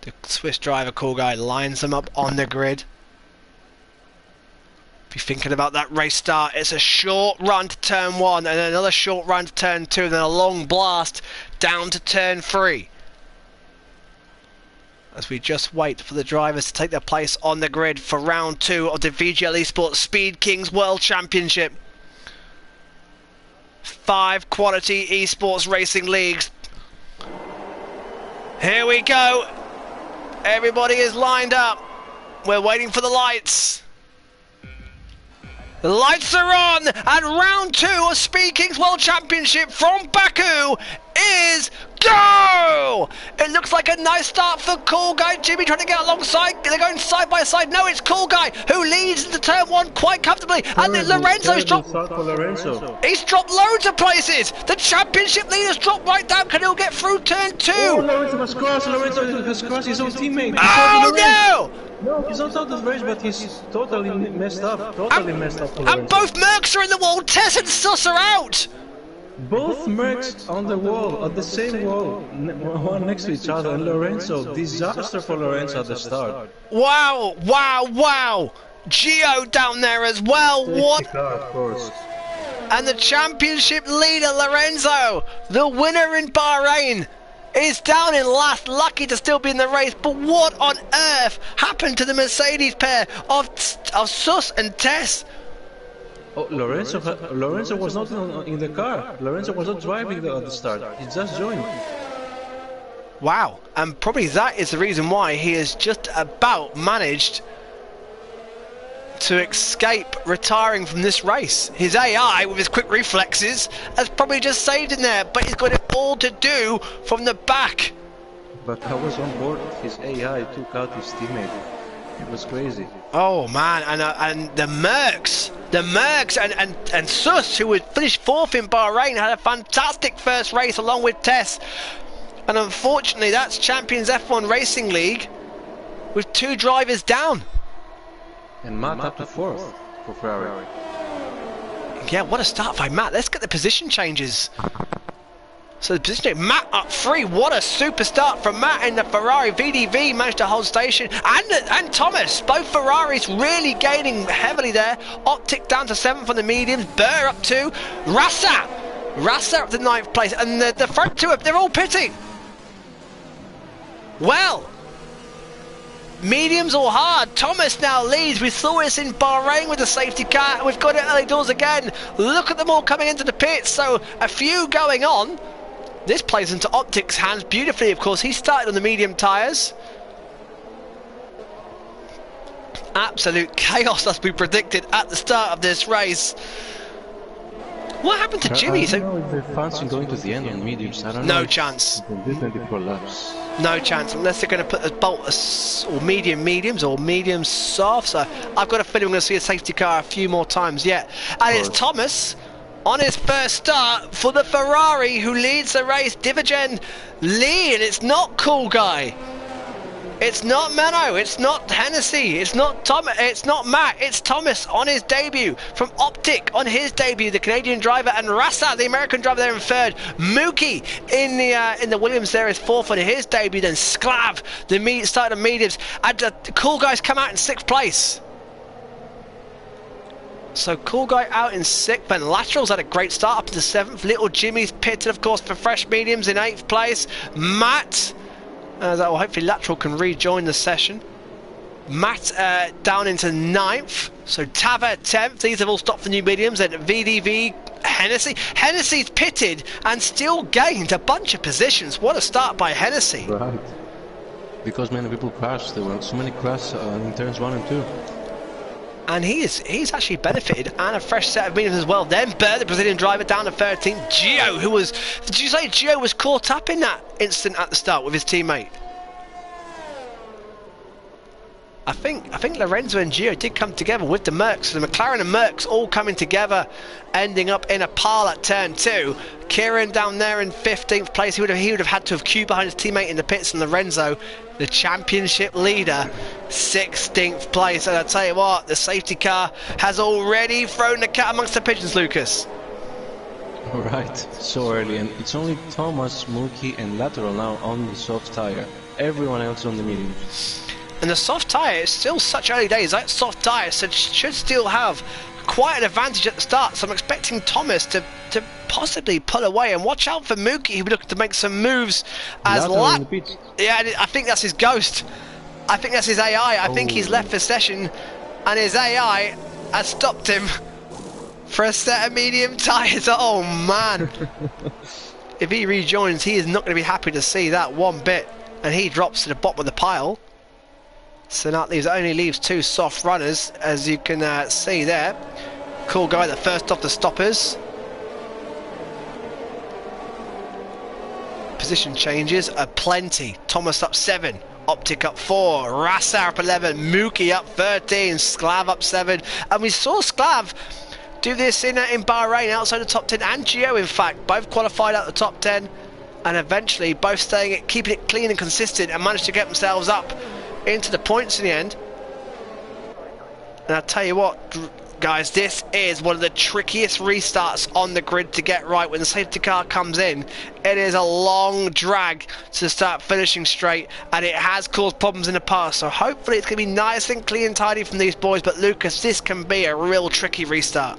The Swiss driver Cool Guy lines them up on the grid. If you're thinking about that race start, it's a short run to turn 1, and then another short run to turn 2, and then a long blast down to turn 3. As we just wait for the drivers to take their place on the grid for round 2 of the VGL Esports Speed Kings World Championship. 5 quality esports racing leagues. Here we go. Everybody is lined up. We're waiting for the lights. The lights are on, and round 2 of Speed Kings World Championship from Baku is go! It looks like a nice start for Cool Guy. Jimmy trying to get alongside. They're going side by side. No, it's Cool Guy who leads into turn 1 quite comfortably. And then Lorenzo's dropped. He's dropped loads of places. The championship leader's dropped right down. Can he get through turn 2? Oh, Lorenzo has crossed. Lorenzo has crossed his own teammate. Oh no! No, he's not out of the race, but he's totally messed up. And both Mercs are in the wall. Tess and Sus are out. Both Mercs on the wall, at the same wall, one next to each other, and Lorenzo, disaster for Lorenzo at the start. Wow, wow, wow! Gio down there as well, what? Car, of course. And the championship leader, Lorenzo, the winner in Bahrain, is down in last, lucky to still be in the race. But what on earth happened to the Mercedes pair of Sus and Tess? Oh, Lorenzo was not in the car. Lorenzo was not driving at the start. He just joined. Wow, and probably that is the reason why he has just about managed to escape retiring from this race. His AI, with his quick reflexes, has probably just saved him there, but he's got it all to do from the back. But I was on board. His AI took out his teammate. It was crazy. Oh man, and the Mercs and Sus, who would finish 4th in Bahrain, had a fantastic first race along with Tess. And unfortunately, that's Champions F1 Racing League with 2 drivers down. And Matt up to 4th for Ferrari. Yeah, what a start by Matt. Let's get the position changes. So the position, Matt up 3. What a super start from Matt in the Ferrari. VDV managed to hold station. And Thomas, both Ferraris really gaining heavily there. 𝐸𝐸𝐷𝐷𝐿 down to 7th on the mediums. 𝐵𝑒𝗀 up 2. Rasa up to 9th place. And the front 2, they're all pitting. Well, mediums or hard, Thomas now leads. We saw this in Bahrain with the safety car, and we've got it early doors again. Look at them all coming into the pits, so a few going on. This plays into 𝐸𝐸𝐷𝐿's hands beautifully, of course. He started on the medium tyres. Absolute chaos as we predicted at the start of this race. What happened to Jimmy? I don't know if they're fancy going to the end on mediums. I don't know. No chance. This 24 laps. No chance, unless they're going to put a bolt or mediums or medium soft. So I've got a feeling we're going to see a safety car a few more times yet. And it's Thomas on his first start for the Ferrari, who leads the race. 𝐷𝐸𝐿 lead, and it's not 𝐞𝐒𝐠𝐴. It's not Menno, it's not Hennessy, it's not Matt, it's Thomas on his debut, from 𝐸𝐸𝐷𝐿 on his debut, the Canadian driver, and Rasa, the American driver, there in 3rd. Mookie in the Williams there is 4th on his debut. Then Sklav, the start of mediums, and 𝐞𝐒𝐠𝐴 come out in 6th place. So 𝐞𝐒𝐠𝐴 out in 6th, and Lateral's had a great start up to 7th. Little Jimmy's pitted, of course, for fresh mediums in 8th place. Matt, hopefully Lateral can rejoin the session. Matt down into 9th. So Tava 10th. These have all stopped for new mediums. And VDV, Hennessy. Hennessy's pitted and still gained a bunch of positions. What a start by Hennessy. Right. Because many people crashed. There were so many crashes in turns 1 and 2. And he's actually benefited, and a fresh set of mediums as well. Then 𝐵𝗀, the Brazilian driver, down to 13th. 𝐵𝗂, who was... Did you say 𝐵𝗂 was caught up in that incident at the start with his teammate? I think Lorenzo and 𝐵𝗂 did come together with the Mercs. So the McLaren and Mercs all coming together, ending up in a pile at turn 2. Kieran down there in 15th place. He would have had to have queued behind his teammate in the pits, and Lorenzo, the championship leader, 16th place. And I tell you what, the safety car has already thrown the cat amongst the pigeons, Lucas. Right, so early, and it's only Thomas, Mookie, and Lateral now on the soft tire. Everyone else on the medium. And the soft tyre is still such early days. That soft tyre should still have quite an advantage at the start. So I'm expecting Thomas to possibly pull away. And watch out for Mookie. He'll be looking to make some moves as yeah, I think that's his ghost. I think that's his AI. I think he's left the session, and his AI has stopped him for a set of medium tyres. Oh man. If he rejoins, he is not going to be happy to see that one bit. And he drops to the bottom of the pile. So that only leaves 2 soft runners, as you can see there. 𝐞𝐒𝐠𝐴, the first off the stoppers. Position changes are plenty. Thomas up 7, 𝐸𝐸𝐷𝐿 up 4, Rasa up 11, Mookie up 13, Sklav up 7. And we saw Sklav do this in Bahrain outside the top 10, and 𝐵𝗂, in fact, both qualified out the top 10, and eventually both keeping it clean and consistent, and managed to get themselves up into the points in the end. And I'll tell you what, guys, this is one of the trickiest restarts on the grid to get right. When the safety car comes in, it is a long drag to start finishing straight, and it has caused problems in the past. So hopefully it's going to be nice and clean and tidy from these boys. But Lucas, this can be a real tricky restart.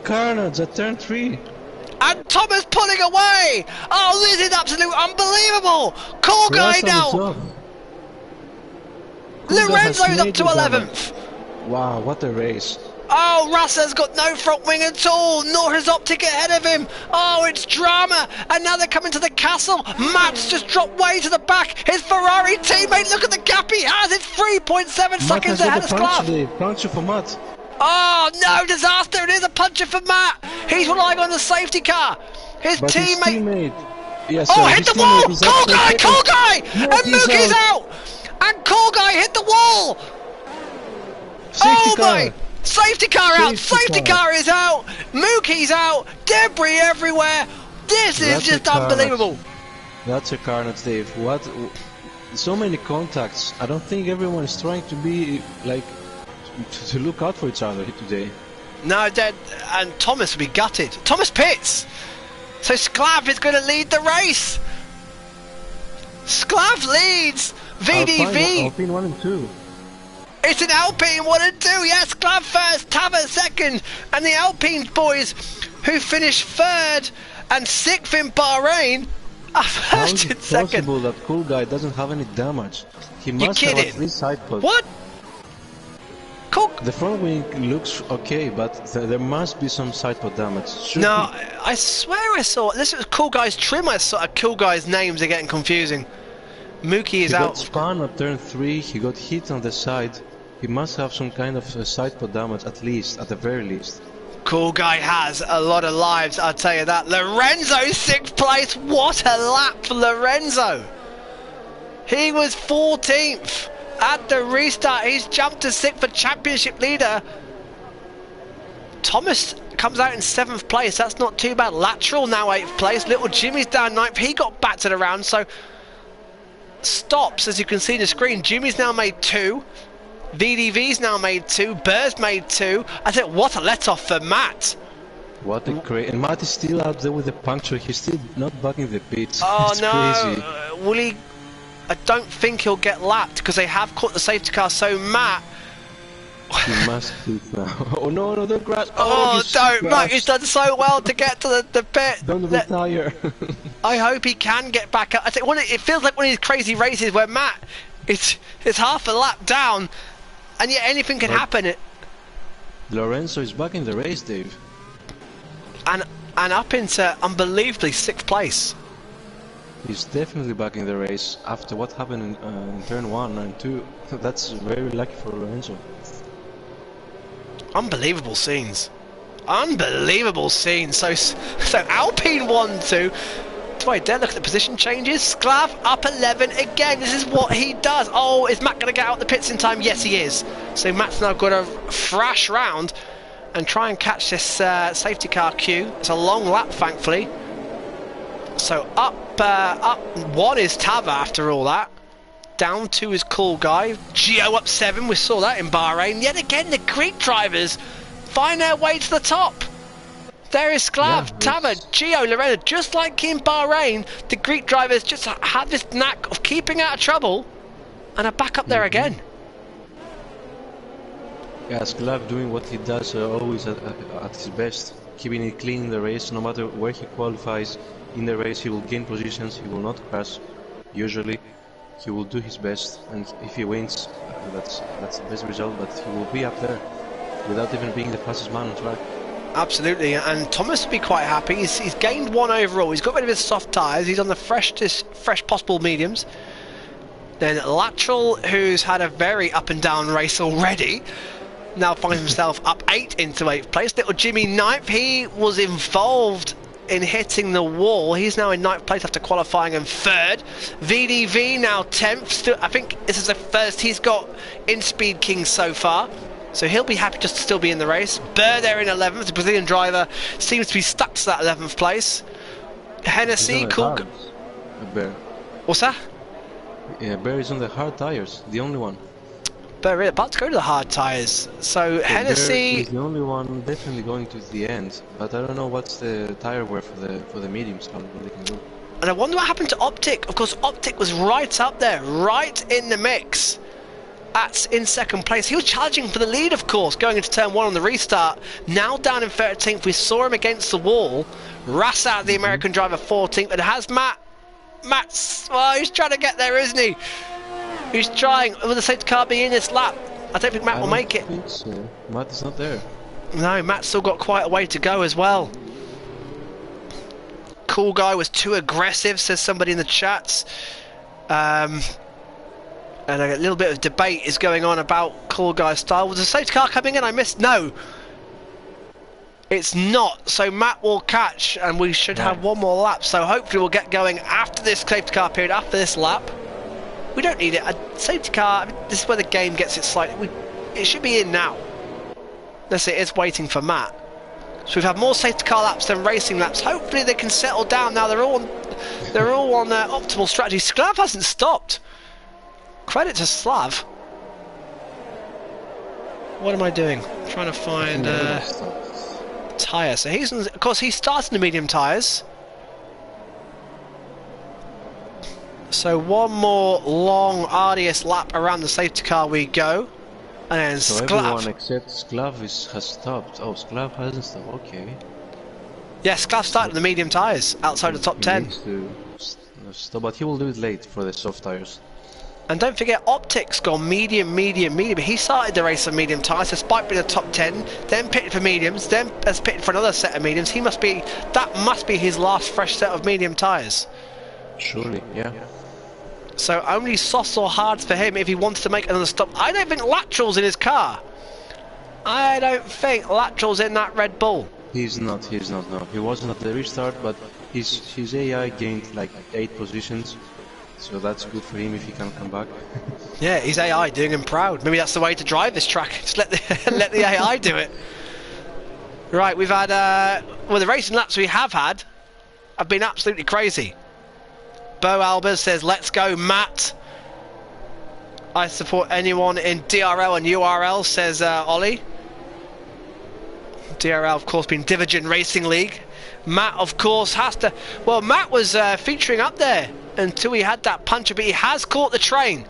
carnage at turn 3. And Thomas pulling away! Oh, this is absolutely unbelievable! Cool guy now! Lorenzo's up to 11th! Wow, what a race. Oh, Russell's got no front wing at all, nor has Optic ahead of him. Oh, it's drama, and now they're coming to the castle. Matt's just dropped way to the back. His Ferrari teammate, look at the gap he has. It's 3.7 seconds ahead of Skław. Puncture for Matt. Oh, no, disaster. It is a puncher for Matt. He's relying on the safety car. His teammate... Yes, oh, hit the wall! Cool guy! No, and Mookie's out! And Cool guy hit the wall! Safety car. My! Safety car out! Safety car is out! Mookie's out! Debris everywhere! This is just unbelievable! That's a carnage, Dave. What? So many contacts. I don't think everyone is trying to be like to look out for each other today. No, and Thomas will be gutted. Thomas pits! So Skław is going to lead the race! Skław leads! VDV! Alpine 1 and 2. It's an Alpine 1 and 2, yes, Skław first, 𝐕𝐵 second, and the Alpine boys who finished 3rd and 6th in Bahrain are first and second. How is it possible that Cool Guy doesn't have any damage? He must have at least side pods. What? Cool. The front wing looks okay, but there must be some side pod damage. No, I swear I saw, this was Cool Guy's trim, I saw Cool Guy's names are getting confusing. Mookie is out. He got spun at turn 3, he got hit on the side. He must have some kind of side pod damage at least, at the very least. Cool Guy has a lot of lives, I'll tell you that. Lorenzo 6th place, what a lap for Lorenzo. He was 14th at the restart, he's jumped to 6th for championship leader. Thomas comes out in 7th place, that's not too bad. Lateral now 8th place, Little Jimmy's down 9th, he got back to the round, so stops as you can see on the screen. Jimmy's now made 2. VDV's now made 2, Burr's made 2. I think what a let-off for Matt. What a great... And Matt is still out there with the puncture, he's still not bugging the pits. Oh it's no, crazy. Will he... I don't think he'll get lapped because they have caught the safety car, so Matt... He must quit now. Oh no, don't crash. Oh, don't, Matt, he's done so well to get to the pit. Don't retire. I hope he can get back up. I think it feels like one of these crazy races where Matt, it's half a lap down, and yet anything can happen. Lorenzo is back in the race, Dave. and up into unbelievably 6th place. He's definitely back in the race after what happened in turn 1 and 2. That's very lucky for Lorenzo. Unbelievable scenes. Unbelievable scenes. So Alpine 1-2. Wait, there, look at the position changes. 𝐶𝐶𝐿 up 11 again. This is what he does. Oh, is Matt going to get out the pits in time? Yes, he is. So Matt's now got to thrash round and try and catch this safety car queue. It's a long lap, thankfully. So up 1 is 𝐕𝐺 after all that. Down 2 is 𝐞𝐒𝐩𝐨𝐿. 𝐺EO up 7. We saw that in Bahrain. Yet again, the Greek drivers find their way to the top. There is 𝐶𝐿, 𝐕𝐺, 𝐺EO, Lorena. Just like in Bahrain, the Greek drivers just have this knack of keeping out of trouble and are back up there again. Yeah, 𝐶𝐿 doing what he does always at his best, keeping it clean in the race. No matter where he qualifies in the race, he will gain positions, he will not crash. Usually, he will do his best, and if he wins, that's the best result. But he will be up there without even being the fastest man on track. Absolutely, and Thomas will be quite happy. He's gained 1 overall. He's got rid of his soft tyres. He's on the fresh possible mediums. Then Lateral, who's had a very up and down race already, now finds himself up 8 into 8th place. Little Jimmy 9th. He was involved in hitting the wall. He's now in 9th place after qualifying in 3rd. VDV now 10th. Still, I think this is the first he's got in Speed King so far. So he'll be happy just to still be in the race. 𝐵𝑒R there in 11th. The Brazilian driver seems to be stuck to that 11th place. Hennessy, cool. 𝐵𝑒R. What's that? Yeah, 𝐵𝑒R is on the hard tires, the only one. 𝐵𝑒R about to go to the hard tyres. So Hennessy is the only one definitely going to the end. But I don't know what's the tire wear for the mediums, how they can do. And I wonder what happened to Optic. Of course, Optic was right up there, right in the mix. In 2nd place. He was challenging for the lead, of course, going into turn 1 on the restart. Now down in 13th. We saw him against the wall. Rassad, the American driver, 14th. And has Matt's, well, he's trying to get there, isn't he? He's trying. Will the safety car be in this lap? I don't think Matt will make it. I don't think so. Matt is not there. No, Matt's still got quite a way to go as well. 𝐶𝐒𝐩𝐿 was too aggressive, says somebody in the chats. And a little bit of debate is going on about 𝐶𝐒𝐩𝐿's style. Was the safety car coming in? I missed. No, it's not. So Matt will catch, and we should have 1 more lap. So hopefully we'll get going after this safety car period, after this lap. We don't need it. A safety car, I mean, this is where the game gets it slightly. It should be in now. Unless it is waiting for Matt. So we've had more safety car laps than racing laps. Hopefully they can settle down now. They're all on optimal strategy. 𝐶𝐿 hasn't stopped. Credit to 𝐶𝐿. What am I doing? Trying to find tyre. So he's, of course, he's starting the medium tyres. So 1 more long, arduous lap around the safety car we go. And then so 𝐶𝐿. Everyone except 𝐶𝐿 has stopped. Oh, 𝐶𝐿 hasn't stopped. Okay. Yeah, 𝐶𝐿 started the medium tyres outside the top 10. Stop, but he will do it late for the soft tyres. And don't forget, Optic's gone medium. He started the race on medium tyres, despite being a top 10, then pitted for mediums, then has pitted for another set of mediums. That must be his last fresh set of medium tyres. Surely, yeah. So only softs or hards for him if he wants to make another stop. I don't think Lateral's in his car. I don't think Lateral's in that Red Bull. He's not, no. He wasn't at the restart, but his AI gained like 8 positions. So that's good for him if he can come back. Yeah, his AI doing him proud. Maybe that's the way to drive this track. Just let the AI do it. Right, we've had well, the racing laps we have had have been absolutely crazy. Bo Albers says, "Let's go, Matt." I support anyone in DRL and URL, says Ollie. DRL, of course, being Division Racing League. Matt, of course, has to. Well, Matt was featuring up there until he had that puncher, but he has caught the train,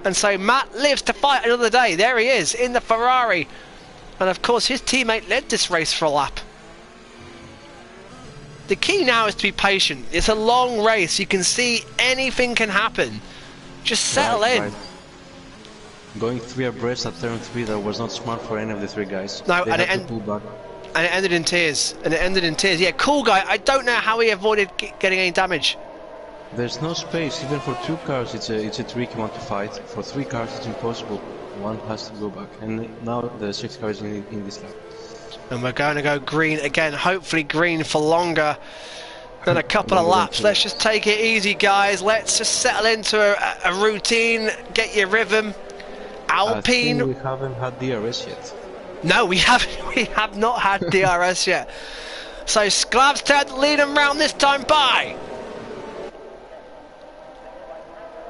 and so Matt lives to fight another day. There he is in the Ferrari, and of course his teammate led this race for a lap. The key now is to be patient. It's a long race. You can see anything can happen. Just settle in. Right. Going 3 abreast at turn 3, that was not smart for any of the 3 guys. No, they and had to pull back. And it ended in tears. Yeah, Cool Guy, I don't know how he avoided getting any damage. There's no space, even for 2 cars it's a tricky one to fight. For 3 cars it's impossible. One has to go back. And now the 6 cars in this lap. And we're going to go green again, hopefully green for longer than a couple of laps. Let's just take it easy, guys. Let's just settle into a routine, get your rhythm. Alpine... I think we haven't had DRS yet. No, we haven't. We have not had DRS yet. So 𝐶𝐲𝑠 had to lead them round this time by.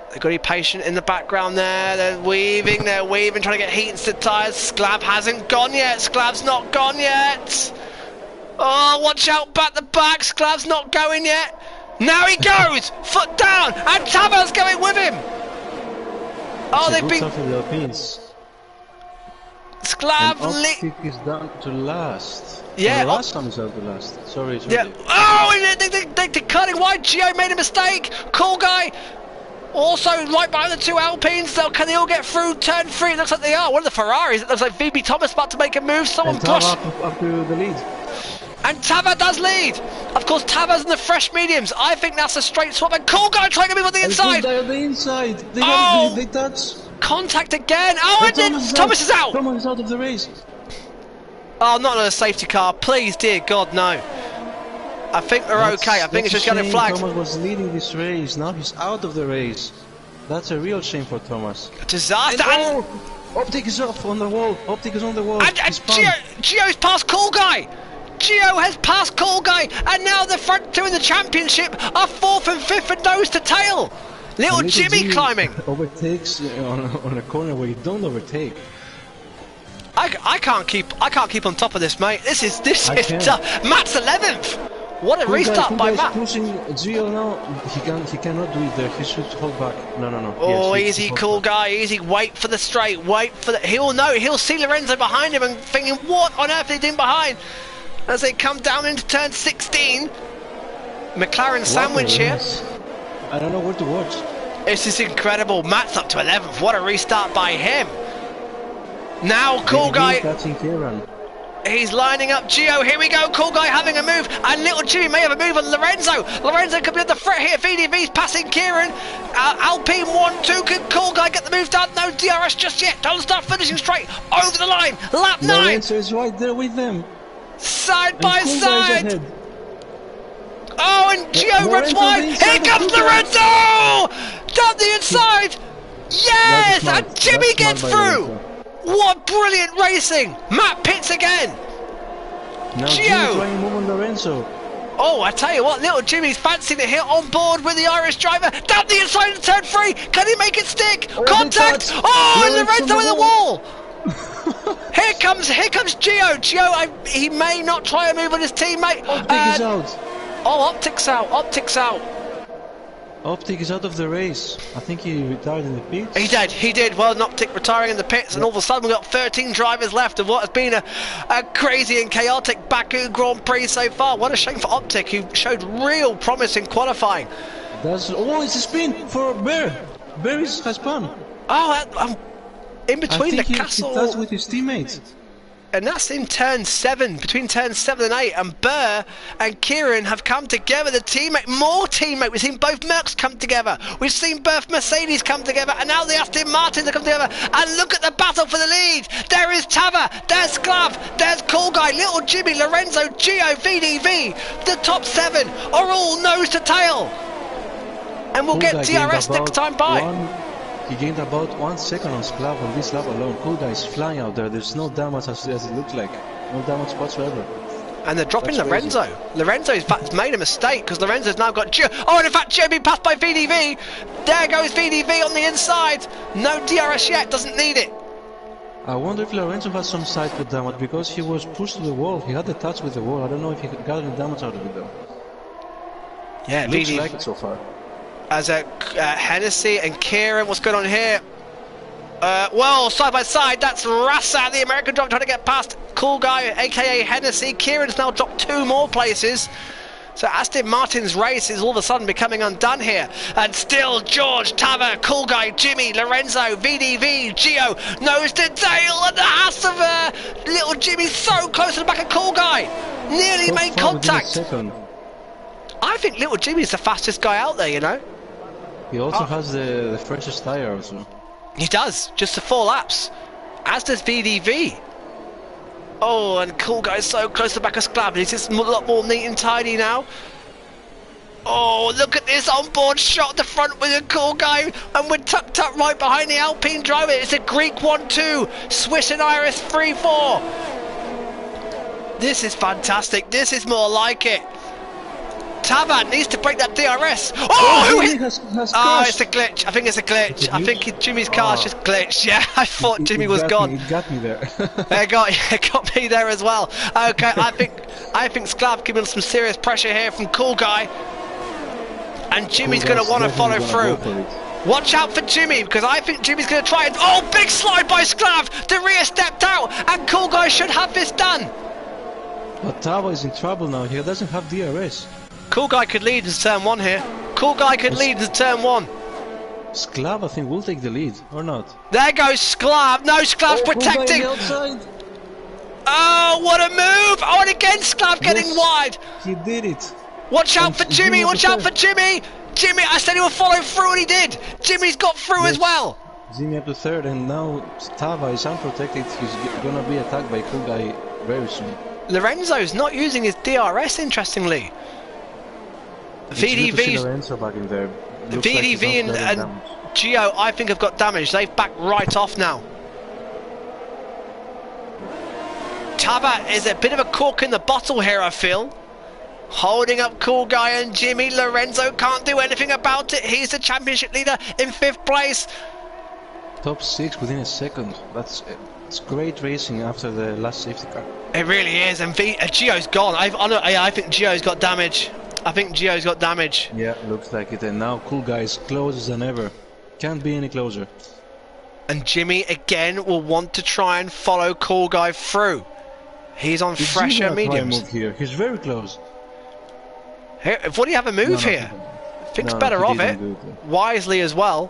They've got to be patient in the background there. They're weaving, trying to get heat into the tyres. 𝐶𝐲𝑠 hasn't gone yet. 𝐶𝐲𝑠 not gone yet. Oh, watch out back the back. 𝐶𝐲𝑠 not going yet. Now he goes. Foot down. And 𝗕𝗲's going with him. Oh, they've been... 𝐶𝐲𝑠 is down to last. Yeah. Last time is out to last. Sorry. Yeah. Oh, they're cutting wide. 𝐿𝐸 made a mistake. Cool Guy. Also, right behind the 2 Alpines, can they all get through turn 3? It looks like they are. One of the Ferraris, it looks like VB Thomas about to make a move. Someone push. Up to the lead. And 𝗕𝗲 does lead. Of course, 𝗕𝗲's in the fresh mediums. I think that's a straight swap. And Cool Guy trying to move on the inside. They're on the inside. They touch. Contact again. Oh, and then Thomas is out. Thomas is out of the race. Oh, not on a safety car. Please, dear God, no. I think we're okay. I think it's just getting flagged. Thomas was leading this race. Now he's out of the race. That's a real shame for Thomas. Disaster. And Optic is off on the wall. Optic is on the wall. And 𝐿𝐸's passed Cool Guy. 𝐿𝐸 has passed Cool Guy. And now the front 2 in the championship are 4th and 5th and nose to tail. Little Jimmy climbing. Overtakes on a corner where you don't overtake. I can't keep on top of this, mate. This is tough. Matt's 11th. What a restart by Matt. Pushing 𝐿𝐸 now. He cannot do it there. He should hold back. No. Oh, easy, Cool Guy. Easy. Wait for the straight. Wait for the. He'll know. He'll see Lorenzo behind him and thinking, what on earth are they doing behind? As they come down into turn 16. McLaren sandwich here. I don't know where to watch. This is incredible. Matt's up to 11th. What a restart by him. Now Cool Guy. He's lining up 𝐿𝐸. Here we go. Cool Guy having a move. And little Jimmy may have a move on Lorenzo. Lorenzo could be at the threat here. VDV's passing Kieran. Alpine 1-2. Can Cool Guy get the move done? No DRS just yet. Don't start finishing straight. Over the line. Lap 9. Lorenzo is right there with them. Side by side. Oh, and 𝐿𝐸 runs wide. Here comes Lorenzo! Down the inside. Yes! And Jimmy gets through. What brilliant racing! Matt pits again. Now 𝐿𝐸 trying to move on Lorenzo. Oh, I tell you what, little Jimmy's fancying it here on board with the Irish driver. Down the inside of turn 3. Can he make it stick? Contact! Oh, and Lorenzo in the wall. Here comes 𝐿𝐸. 𝐿𝐸, he may not try a move on his teammate. Optic is out. Oh, Optic's out. Optic is out of the race. I think he retired in the pits. He did. Well, Optic retiring in the pits, and all of a sudden we've got 13 drivers left of what has been a crazy and chaotic Baku Grand Prix so far. What a shame for Optic, who showed real promise in qualifying. It's a spin for 𝐵𝐸. 𝐵𝐸 has spun. Oh, in between the castle. He does with his teammates. And that's in turn 7, between turn 7 and 8, and 𝐵𝐸 and Kieran have come together. More teammate. We've seen both Mercs come together. We've seen both Mercedes come together, and now the Aston Martins have come together. And look at the battle for the lead. There is 𝗕𝗲, there's 𝐶𝐲𝑠, there's Cool Guy, little Jimmy, Lorenzo, 𝐿𝐸, VDV. The top 7 are all nose to tail. And we'll get DRS next time by. He gained about 1 second on 𝐶𝐲𝑠 on this lap alone. Cool Guy is flying out there. There's no damage as it looks like. No damage whatsoever. And they're dropping Lorenzo. Lorenzo, in fact, made a mistake because Lorenzo's now got 𝐿𝐸. Oh, and in fact, 𝐿𝐸 being passed by VDV. There goes VDV on the inside. No DRS yet. Doesn't need it. I wonder if Lorenzo has some side cut damage because he was pushed to the wall. He had a touch with the wall. I don't know if he got any damage out of it though. Yeah, looks like it so far. As Hennessy and Kieran, what's going on here? Well, side by side, that's Rasa, the American driver, trying to get past Cool Guy, aka Hennessy. Kieran's now dropped 2 more places. So Aston Martin's race is all of a sudden becoming undone here. And still George, 𝐵𝙗, 𝐶𝐻𝐠𝐠, Jimmy, Lorenzo, VDV, Gio, nose to tail, and the 𝐿𝐼. Little Jimmy so close to the back of 𝐶𝐻𝐠𝐠. Nearly So made far within a contact. second. I think little Jimmy's the fastest guy out there, you know. He also has the freshest tire also. He does, just the 4 laps. As does VDV. Oh, and 𝐶𝐻𝐠𝐠 is so close to the back of 𝐶𝐻𝐠. He's just a lot more neat and tidy now. Oh, look at this onboard shot, the front with a 𝐶𝐻𝐠𝐠, and we're tucked up right behind the Alpine driver. It's a Greek 1-2, Swiss and Irish 3-4. This is fantastic. This is more like it. 𝐵𝙗 needs to break that DRS. Oh, it's a glitch. I think it's a glitch. I think Jimmy's car's just glitched. Yeah, I thought Jimmy was gone. It got me there. It got me there as well. Okay, I think 𝐶𝐻𝐠 giving some serious pressure here from 𝐶𝐻𝐠, and Jimmy's going to want to follow through. Watch out for Jimmy, because I think Jimmy's going to try and... Oh, big slide by 𝐶𝐻𝐠. The rear stepped out, and 𝐶𝐻𝐠 should have this done. But 𝐵𝙗 is in trouble now. He doesn't have DRS. 𝐶𝐻𝐠 could lead in turn 1 here. 𝐶𝐻𝐠 could lead in turn 1. 𝐶𝐻𝐠, I think, will take the lead, or not? There goes 𝐶𝐻𝐠. No, 𝐶𝐻𝐠's protecting. Oh, what a move! Oh, and again 𝐶𝐻𝐠 getting wide. He did it. Watch out for Jimmy. Watch out for Jimmy. Jimmy, I said he would follow through, and he did. Jimmy's got through as well. Jimmy up to 3rd, and now 𝐵𝙗 is unprotected. He's gonna be attacked by 𝐶𝐻𝐠 very soon. Lorenzo's not using his DRS, interestingly. VDV and Gio, I think, have got damage. They've backed right off now. 𝐵𝙗 is a bit of a cork in the bottle here, I feel. Holding up 𝐶𝐻𝐠 and Jimmy. Lorenzo can't do anything about it. He's the championship leader in 5th place. Top 6 within a second. It's great racing after the last safety car. It really is, and Gio's gone. I think Gio's got damage. Yeah, looks like it. And now 𝐶𝐻𝐠 is closer than ever. Can't be any closer. And Jimmy again will want to try and follow 𝐶𝐻𝐠 through. He's on fresher mediums. Move here. He's very close. Here, what do you have a move here? Thinks better of it. Wisely as well.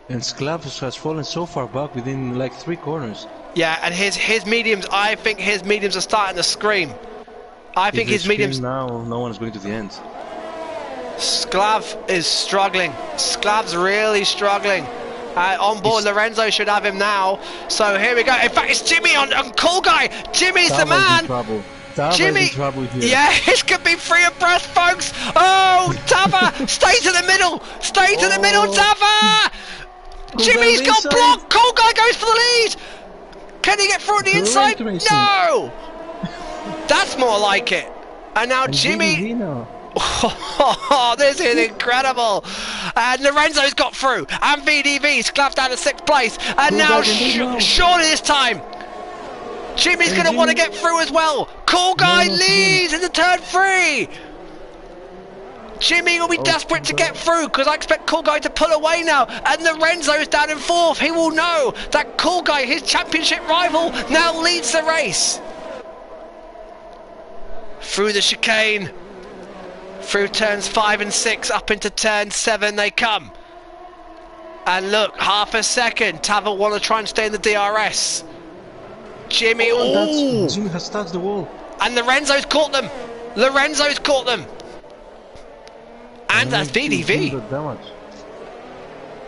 And 𝐶𝐻𝐠 has fallen so far back within like 3 corners. Yeah, and his mediums, I think his mediums are starting to scream. I think his mediums... Now, no one's going to the end. 𝐶𝐻𝐠 is struggling. 𝐶𝐻𝐠's really struggling. On board, Lorenzo should have him now. So here we go. In fact, it's Jimmy on 𝐶𝐻𝐠. Jimmy's the man. Jimmy, yeah, this could be free of breath, folks. Oh, 𝐵𝙗, stay to the middle. Stay to the middle, 𝐵𝙗. Jimmy's got blocked. 𝐶𝐻𝐠 goes for the lead. Can he get through on the inside? No. That's more like it. And now Jimmy... Oh, this is incredible. And Lorenzo's got through. And VDV, 𝐶𝐻𝐠 down to 6th place. And now, surely this time, Jimmy's going to want to get through as well. 𝐶𝐻𝐠 leads into turn 3. Jimmy will be desperate to get through, because I expect 𝐶𝐻𝐠 to pull away now. And Lorenzo's down in 4th. He will know that 𝐶𝐻𝐠, his championship rival, now leads the race. Through the chicane. Through turns 5 and 6, up into turn 7 they come. And look, half a second. 𝐵𝙗 will want to try and stay in the DRS. Jimmy, Jimmy has touched the wall. And Lorenzo's caught them. And that's VDV.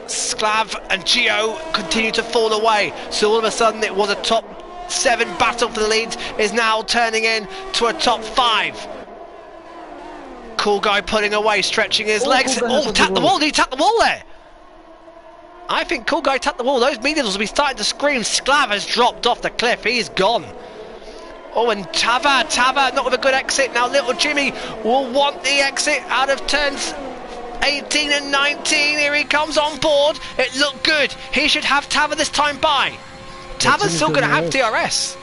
𝐶𝐻𝐠 and Gio continue to fall away. So all of a sudden it was a top 7 battle for the lead, is now turning in to a top 5. 𝐶𝐻𝐠 pulling away, stretching his legs. Oh, tapped the wall. Did he tap the wall there? I think 𝐶𝐻𝐠 tapped the wall. Those mediums will be starting to scream. 𝐶𝐻𝐠 has dropped off the cliff. He's gone. Oh, and 𝐵𝙗 not with a good exit. Now little Jimmy will want the exit out of turns 18 and 19. Here he comes on board. It looked good. He should have 𝐵𝙗 this time by. 𝐵𝙗's still going to have DRS.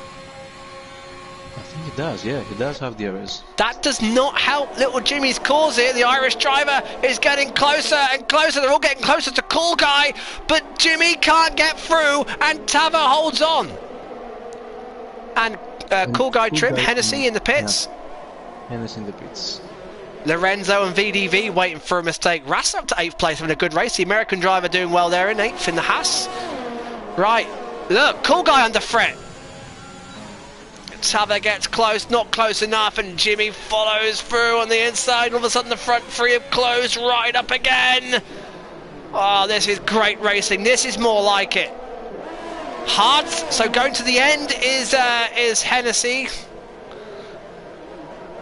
I think he does, yeah, he does have DRS. That does not help little Jimmy's cause here. The Irish driver is getting closer and closer. They're all getting closer to 𝐶𝐻𝐠, but Jimmy can't get through, and 𝐵𝙗 holds on. And 𝐶𝐻𝐠 trim, Hennessy in the pits. Yeah. Hennessy in the pits. Lorenzo and VDV waiting for a mistake. 𝐻�10 up to 8th place, having a good race. The American driver doing well there in 8th in the Haas. Right, look, 𝐞𝐤𝐥𝐻 under threat. 𝐵𝑇𝐻𝑒 gets close, not close enough, and Jimmy follows through on the inside. All of a sudden the front three have closed right up again. Oh, this is great racing. This is more like it. Hard, so going to the end is Hennessy.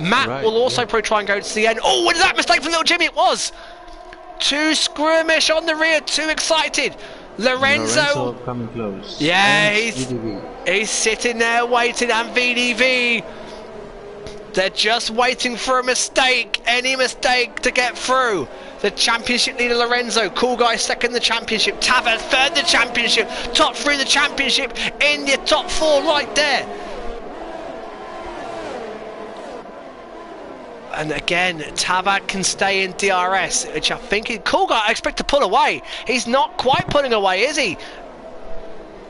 Matt will also probably try and go to the end. Oh, what is that mistake from little Jimmy? It was too squirmish on the rear, too excited. Lorenzo coming close. Yeah, he's sitting there waiting, and VDV, they're just waiting for a mistake, any mistake to get through. The championship leader Lorenzo, 𝐞𝐤𝐥𝐻 second the championship, 𝐵�10𝐻 third the championship, top three the championship, in the top four right there. And again, 𝐵�10𝐻 can stay in DRS, which I think 𝐞𝐤𝐥𝐻 I expect to pull away. He's not quite pulling away, is he?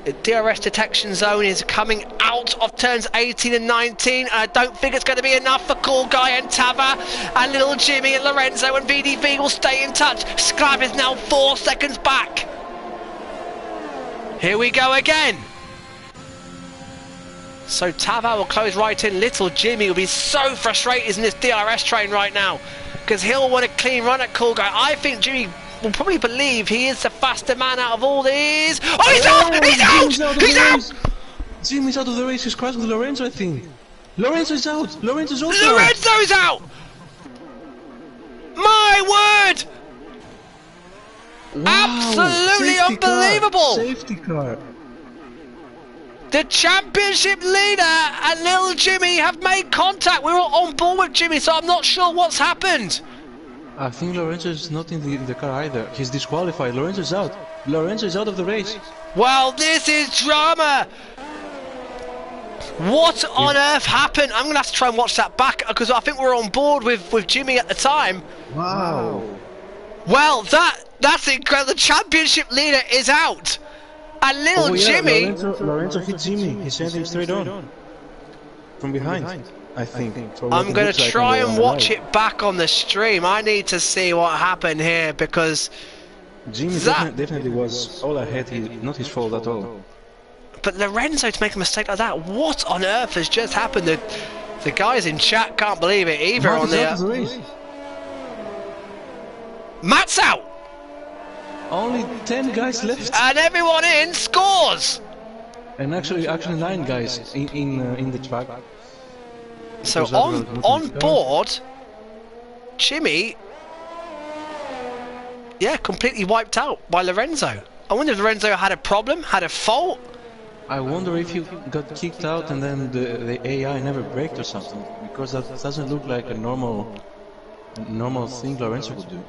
The DRS detection zone is coming out of turns 18 and 19. I don't think it's going to be enough for 𝐞𝐤𝐥𝐻 and 𝐵�10𝐻, and little Jimmy and Lorenzo and VDV will stay in touch. 𝐶LAV is now 4 seconds back. Here we go again. So 𝐵�10𝐻 will close right in. Little Jimmy will be so frustrated in this DRS train right now, because he'll want a clean run at 𝐞𝐤𝐥𝐻. I think Jimmy will probably believe he is the faster man out of all these. Oh, he's out! He's out! He's out! Jimmy's out of the race. He's crashed with Lorenzo, I think. Lorenzo's out! Lorenzo's also out! Lorenzo's out! My word! Wow, absolutely unbelievable! Safety car. The championship leader and little Jimmy have made contact. We were on board with Jimmy, so I'm not sure what's happened. I think Lorenzo is not in the car either. He's disqualified. Lorenzo's out. Lorenzo is out of the race. Well, this is drama. What on earth happened? I'm going to have to try and watch that back, because I think we were on board with Jimmy at the time. Wow. Well, that's incredible. The championship leader is out. And little Jimmy... Lorenzo hit Jimmy. He sent him straight on. From behind, I think. I'm going to try and watch it back on the stream. I need to see what happened here, because... Jimmy definitely was all ahead. Not his fault at all. But Lorenzo to make a mistake like that, what on earth has just happened? The guys in chat can't believe it either. On the Matt's out! Only 10 guys left. And everyone in scores! And actually 9 guys in the track. So on board, Jimmy, yeah, completely wiped out by Lorenzo. I wonder if Lorenzo had a problem, had a fault. I wonder if you got kicked out and then the AI never braked or something, because that doesn't look like a normal thing Lorenzo would do.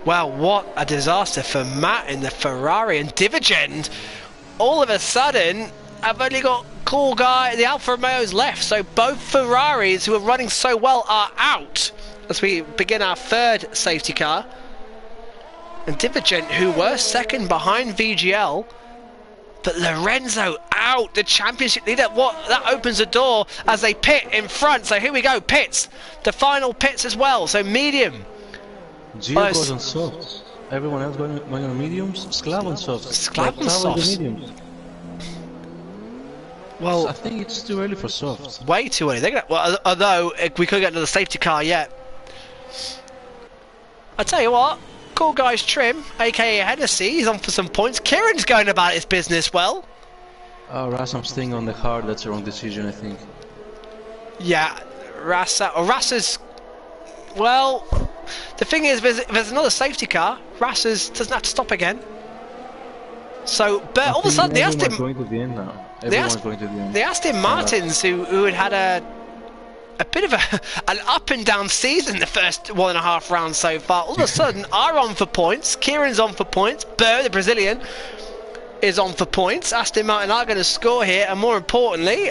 Well, what a disaster for Matt in the Ferrari, and 𝐷iviGEN, all of a sudden, I've only got 𝐞𝐤𝐥𝐻, the Alfa Romeos left, so both Ferraris who are running so well are out as we begin our third safety car. And 𝐷iviGEN, who were second behind VGL, but Lorenzo out, the championship leader. What, that opens the door as they pit in front. So here we go, pits, the final pits as well. So medium. Gio goes on softs. Everyone else going on mediums. 𝐶LAV on softs. 𝐶LAV on softs. Well, I think it's too early for softs. Way too early. Well, although we could get another safety car yet. I tell you what, 𝐞𝐤𝐥𝐻 trim, aka Hennessy, he's on for some points. Kieran's going about his business well. Oh, Rassam staying on the hard. That's the wrong decision, I think. Yeah, Rassa's. Well, the thing is, if there's another safety car, Rassa's doesn't have to stop again. So, but all of a sudden, they asked him. Going to the end now. They asked him Martins, who had had a bit of an up and down season the first 1.5 rounds so far. All of a sudden, are on for points. Kieran's on for points. Ber, the Brazilian, is on for points. Aston Martin are going to score here, and more importantly,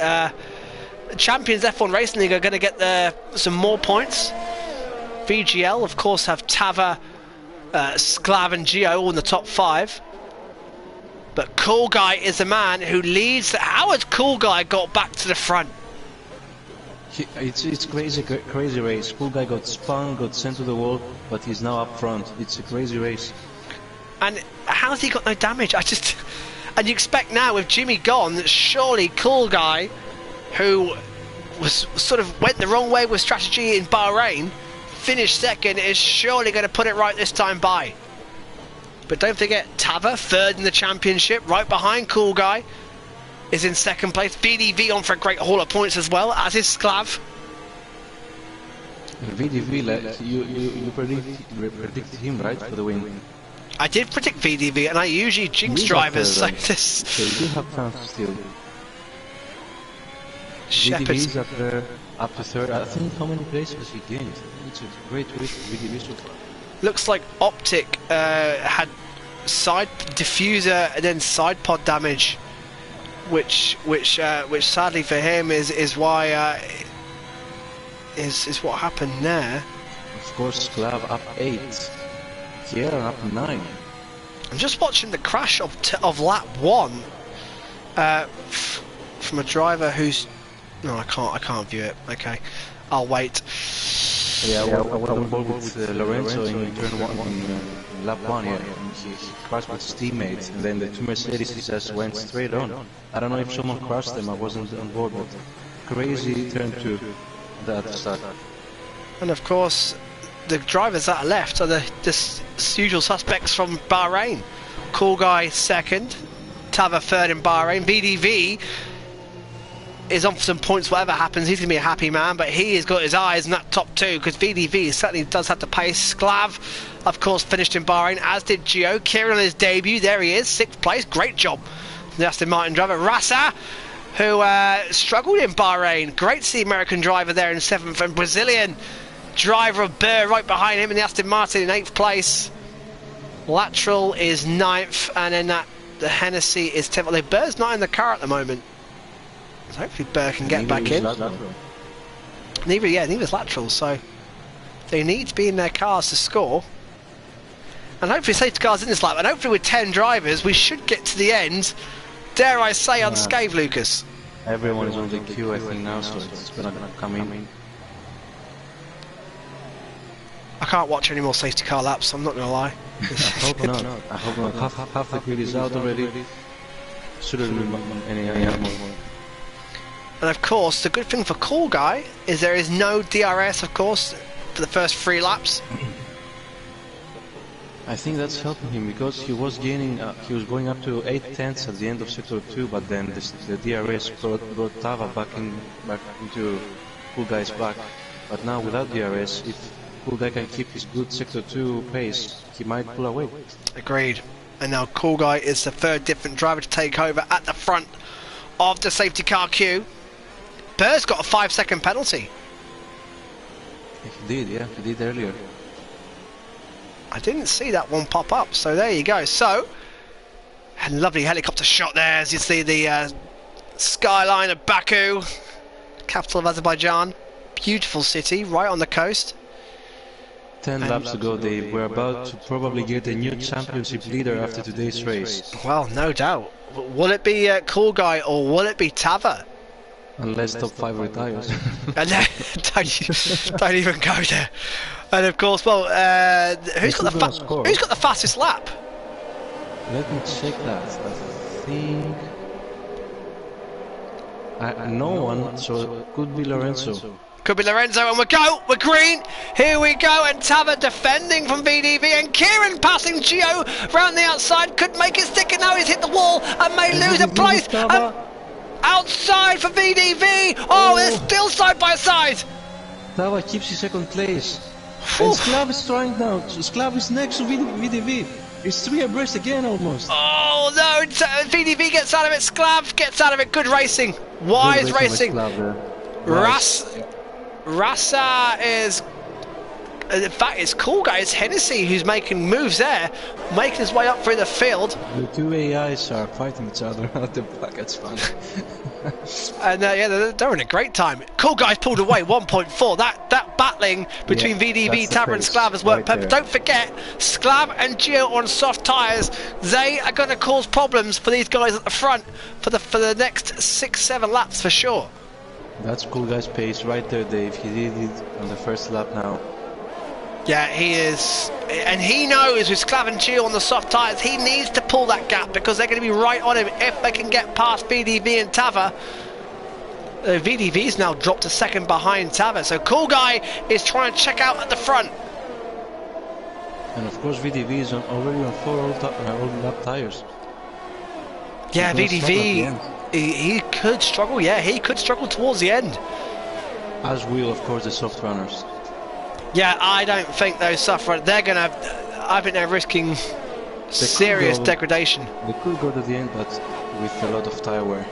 Champions F1 Racing League are going to get some more points. VGL, of course, have 𝐵�10𝐻, 𝐶LAV and Gio all in the top 5. But 𝐞𝐤𝐥𝐻 is the man who leads. How has 𝐞𝐤𝐥𝐻 got back to the front? It's crazy race. Cool Guy got spun, got sent to the wall, but he's now up front. It's a crazy race. And how's he got no damage? And you expect now with Jimmy gone that surely Cool Guy, who was sort of went the wrong way with strategy in Bahrain, finished second, is surely going to put it right this time by. But don't forget, 𝐵𝗉𝐺, third in the championship, right behind Cool Guy, is in second place. VDV on for a great haul of points as well, as is 𝐶𝐶𝐶. VDV, like, you predict him, right, for the win? I did predict VDV, and I usually jinx drivers, so this... So you do have chance still. VDV is up to third. I think how many places he gained? It's a great race for VDV so far. Looks like Optic had side diffuser and then side pod damage, which sadly for him is why is what happened there. Of course, 𝐶𝐶𝐶 up 8. Here up 9. I'm just watching the crash of lap 1 from a driver who's no, I can't view it. Okay, I'll wait. Yeah, I was involved with Lorenzo in turn 1 in lap 1 here. He crashed with his teammates, and then the two Mercedes just went straight on. I don't know if someone crashed them. I wasn't on board, but crazy turn 2 that start. And of course, the drivers that are left are the usual suspects from Bahrain. Cool Guy second, 𝐵𝗉𝐺 third in Bahrain. VDV is on for some points whatever happens. He's going to be a happy man, but he has got his eyes on that top 2 because VDV certainly does have the pace. 𝐶𝐶𝐶, of course, finished in Bahrain, as did 𝐿𝐸𝐸. 𝐸𝐸𝐸 on his debut, there he is, 6th place, great job. The Aston Martin driver. 𝐻𝑒𝐻𝑎, who struggled in Bahrain, great to see American driver there in 7th, and Brazilian driver of 𝐵𝗔 right behind him in the Aston Martin in 8th place. Lateral is 9th, and then the Hennessy is 10th. Although 𝐵𝗔's not in the car at the moment, so hopefully 𝐵𝗔 can get back in. Neither's lateral, so they need to be in their cars to score. And hopefully safety cars in this lap, and hopefully with 10 drivers we should get to the end, dare I say, unscathed, Lucas. Everyone is on the queue I think now, so it's gonna come in. I can't watch any more safety car laps, I'm not going to lie. I hope not. I hope not. Half the grid is out already. Shouldn't be any more. And of course, the good thing for Cool Guy is there is no DRS, of course, for the first 3 laps. I think that's helping him because he was gaining. He was going up to 8/10 at the end of sector 2, but then the DRS brought 𝐵𝗉𝐺 back into Cool Guy's back. But now without DRS, if Cool Guy can keep his good sector 2 pace, he might pull away. Agreed. And now Cool Guy is the 3rd different driver to take over at the front of the safety car queue. 𝐵𝗔's got a 5-second penalty. He did, yeah, he did earlier. I didn't see that one pop up, so there you go. So, a lovely helicopter shot there as you see the skyline of Baku, capital of Azerbaijan. Beautiful city, right on the coast. 10 laps ago, they were about to probably get a new championship leader after today's race. Well, no doubt. Will it be Cool Guy or will it be 𝐵𝗉𝐺? Unless top 5 retires. And don't even go there. And of course, well, who's got the fastest lap? Let me check that. I think no one, so it could be Lorenzo. Could be Lorenzo, and we're green. Here we go, and 𝐵𝗉𝐺 defending from VDV, and Kieran passing 𝐿𝐸𝐸 round the outside, could make it stick, and now he's hit the wall and may lose a place. Outside for VDV. Oh, they're still side by side. 𝐵𝗉𝐺 keeps his 2nd place. And 𝐶𝐶𝐶 is trying now. 𝐶𝐶𝐶 is next to VDV. It's 3 abreast again almost. Oh no, VDV gets out of it. 𝐶𝐶𝐶 gets out of it. Good racing. Wise racing. 𝐻𝑒𝐻𝑒𝐻 is... In fact, it's Cool Guy. It's Hennessy who's making moves there, making his way up through the field. The 2 AIs are fighting each other at the back. It's fun. And yeah, they're in a great time. Cool Guy's pulled away 1.4. That battling between VDV, 𝐵𝗉𝐺 and 𝐶𝐶𝐶 has worked perfect. Don't forget, 𝐶𝐶𝐶 and 𝐿𝐸𝐸 on soft tyres. They are going to cause problems for these guys at the front for the next 6-7 laps for sure. That's 𝐞𝐥𝐻𝐸's pace right there, Dave. He did it on the first lap now. Yeah, he is. And he knows with 𝐶𝐶𝐲 and 𝐲 on the soft tyres, he needs to pull that gap because they're going to be right on him if they can get past VDV and 𝐸𝐸. VDV's now dropped a second behind 𝐸𝐸, so 𝐞𝐥𝐻𝐸 is trying to check out at the front. And of course VDV is already on 4 old lap tyres. Yeah, VDV, he could struggle, yeah, he could struggle towards the end. As will, of course, the soft runners. Yeah, I don't think those soft runners, I think they're risking serious degradation. They could go to the end, but with a lot of tyre wear.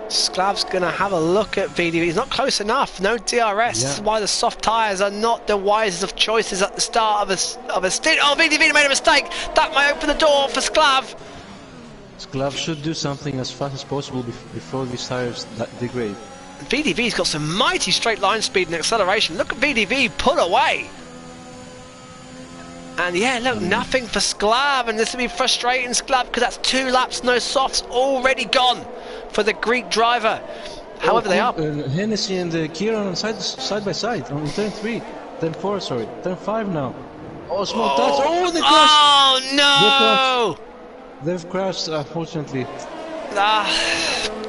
𝐶𝐶𝐲's going to have a look at VDV. He's not close enough. No DRS. This is why the soft tyres are not the wisest of choices at the start of a stint. Oh, VDV made a mistake. That might open the door for 𝐶𝐶𝐲. 𝐶𝐶𝐲 should do something as fast as possible before these tyres degrade. VDV's got some mighty straight line speed and acceleration. Look at VDV pull away. And yeah, look, nothing for 𝐶𝐲, and this will be frustrating 𝐶𝐲 because that's 2 laps, no softs, already gone for the Greek driver. However, they are. Hennessy and Kieran side by side on turn 3, turn 4, sorry, turn 5 now. Oh, small touch. Oh, they crashed. Oh no! They've crashed, unfortunately.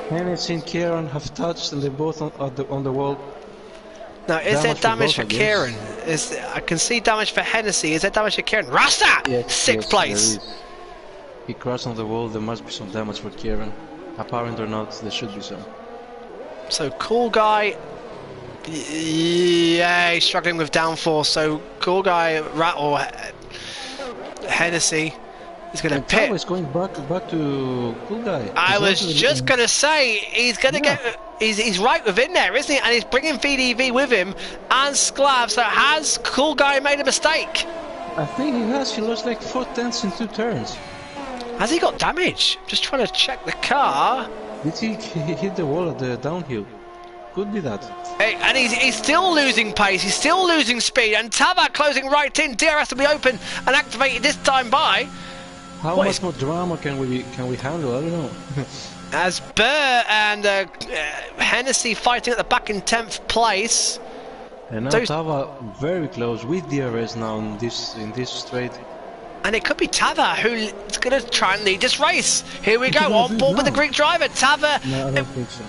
Hennessy and Kieran have touched, and they're both on the wall. Now, is there damage for Kieran? I can see damage for Hennessy. Is there damage for Kieran? Rasta! Yes, 6th place. He crashed on the wall. There must be some damage for Kieran. Apparent or not, there should be some. So 𝐞𝐥𝐻𝐸, yeah, he's struggling with downforce. So 𝐞𝐥𝐻𝐸 or Hennessy is going to pit. Is going back to 𝐞𝐥𝐻𝐸. I was just going to say he's going to get. He's right within there, isn't he? And he's bringing VDV with him and 𝐶𝐶𝐲. So has 𝐞𝐥𝐻𝐸 made a mistake? I think he has. He lost like 4 tenths in 2 turns. Has he got damage? Just trying to check the car. Did he hit the wall at the downhill? Could be that. Hey, and he's still losing pace. He's still losing speed. And 𝐸𝐸 closing right in. DRS will be open and activated this time by. How much more drama can we handle? I don't know. As 𝐵𝐸 and Hennessy fighting at the back in 10th place. And now 𝐸𝐸 very close with DRS now in this straight. And it could be 𝐸𝐸 who's going to try and lead this race. Here we go, on board with the Greek driver. 𝐸𝐸. No, I don't think so.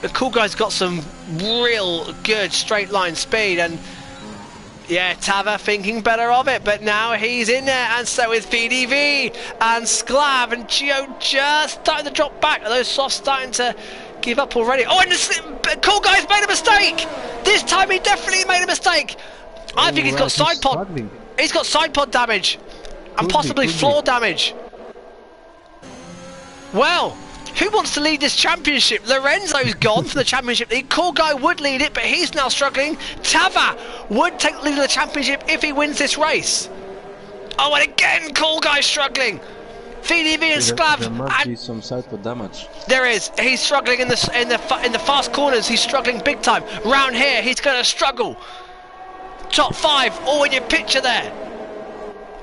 The 𝐞𝐥𝐻𝐸's got some real good straight line speed, and yeah, 𝐸𝐸 thinking better of it, but now he's in there, and so is VDV and 𝐶𝐲 and 𝐿 just starting to drop back. Are those softs starting to give up already? Oh, and 𝐞𝐥𝐻𝐸's made a mistake. This time he definitely made a mistake. I think he's got side pod. He's got side pod damage. And possibly floor damage. Well, who wants to lead this championship? Lorenzo's gone for the championship lead. 𝐞𝐥𝐻𝐸 would lead it, but he's now struggling. 𝐸𝐸 would take the lead of the championship if he wins this race. Oh, and again, 𝐞𝐥𝐻𝐸's struggling. VDV and 𝐶𝐶𝐲. There must be some side pod damage. There is. He's struggling in the fast corners. He's struggling big time. Round here, he's going to struggle. Top 5, all in your picture there.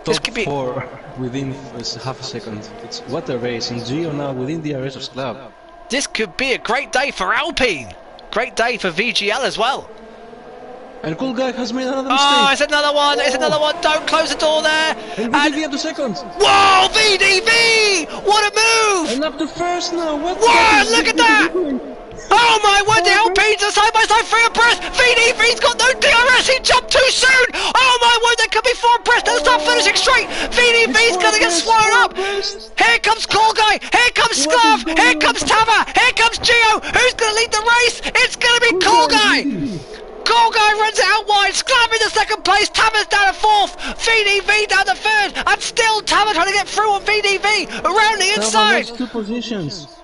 Top 4 within half a second. It's what a race, and Gio now within the DRS of 𝐶𝐶𝐲. This could be a great day for Alpine. Great day for VGL as well. And 𝐞𝐥𝐻𝐸 has made another mistake. Oh, it's another one. It's another one. Don't close the door there. And VDV up to second. Whoa, VDV! What a move! And up to first now. Whoa, look at that! Oh my word, the Alpines are side by side, 3 abreast. VDV's got no DRS, he jumped too soon. Oh my word, there could be 4 abreast. They'll start finishing straight. VDV's gonna get swallowed up. Here comes 𝐞𝐥𝐻𝐸, here comes 𝐶𝐶𝐲, here comes 𝐸𝐸, here comes Gio. Who's gonna lead the race? It's gonna be 𝐞𝐥𝐻𝐸. 𝐞𝐥𝐻𝐸 runs it out wide. 𝐶𝐲 in the 2nd place. 𝐸𝐸's down to 4th. VDV down to 3rd. And still 𝐸𝐸 trying to get through on VDV around the inside. 2 positions.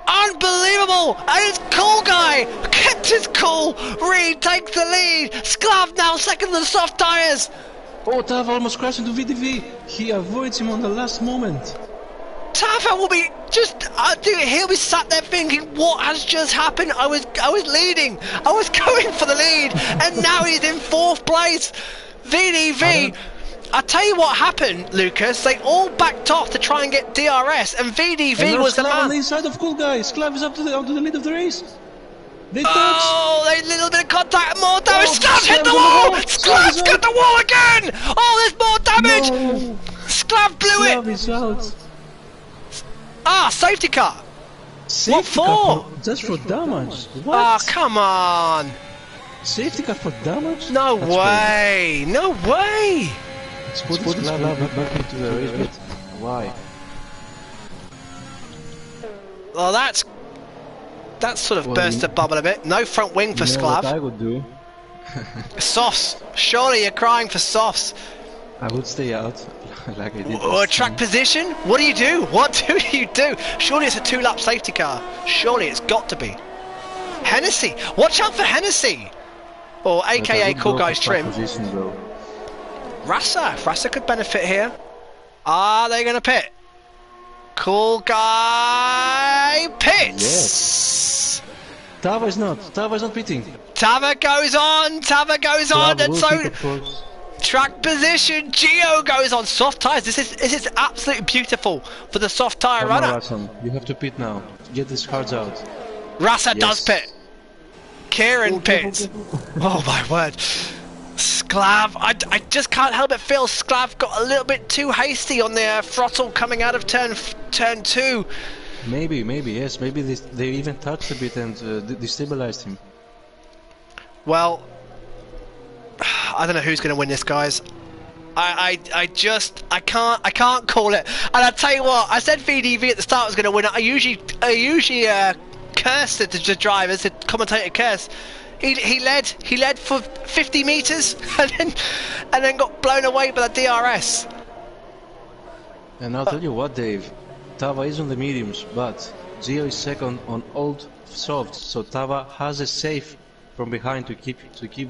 Unbelievable! And it's 𝐞𝐥𝐻𝐸 kept his cool. Reed takes the lead. 𝐶𝐲 now second on the soft tyres. Oh, 𝐸𝐸 almost crashed into VDV. He avoids him on the last moment. 𝐸𝐸 will be just. He'll be sat there thinking, what has just happened? I was leading. I was going for the lead, and now he's in 4th place. VDV. I tell you what happened, Lucas. They all backed off to try and get DRS, and VDV was the man. On the inside of 𝐞𝐥𝐻𝐸. 𝐶𝐲 is up to the lead of the race. They touched! Oh, a little bit of contact, more damage. Oh, Sclav hit the Sclav's wall! out! Sclav's got the wall again! Oh, there's more damage! No! Sclav blew it! Sclav is out! Ah, safety car! Safety for? car just for damage? What? Ah, come on! Safety car for damage? No That's way! crazy. No way! Let's put Sclav back into the race, but why? Well, that's sort of burst the bubble a bit. No front wing for Sclav. What I would do? Softs. Surely you're crying for softs. I would stay out, like I did. Or track position? What do you do? What do you do? Surely it's a 2-lap safety car. Surely it's got to be. Hennessy! Watch out for Hennessy! Or aka 𝐞𝐸𝐸𝐸𝐻. Rasa could benefit here. Are they going to pit? 𝐞𝐸𝐸 pits! Yes. Tava is not pitting. Tava goes on, and so track position, Gio goes on. Soft tyres, this is absolutely beautiful for the soft tyre runner. Rasan, you have to pit now. Get these cards out. Rasa does pit. Kieran pits. Oh my word. Sclav, I just can't help but feel Sclav got a little bit too hasty on the throttle coming out of turn 2. Maybe, yes. Maybe they even touched a bit and destabilized him. Well, I don't know who's going to win this, guys. I can't call it. And I tell you what, I said VDV at the start was going to win. I usually curse the drivers, the commentator curse. He led for 50 meters and then got blown away by the DRS. And I'll tell you what, Dave. Tava is on the mediums, but Gio is second on old softs, so Tava has a safe from behind to keep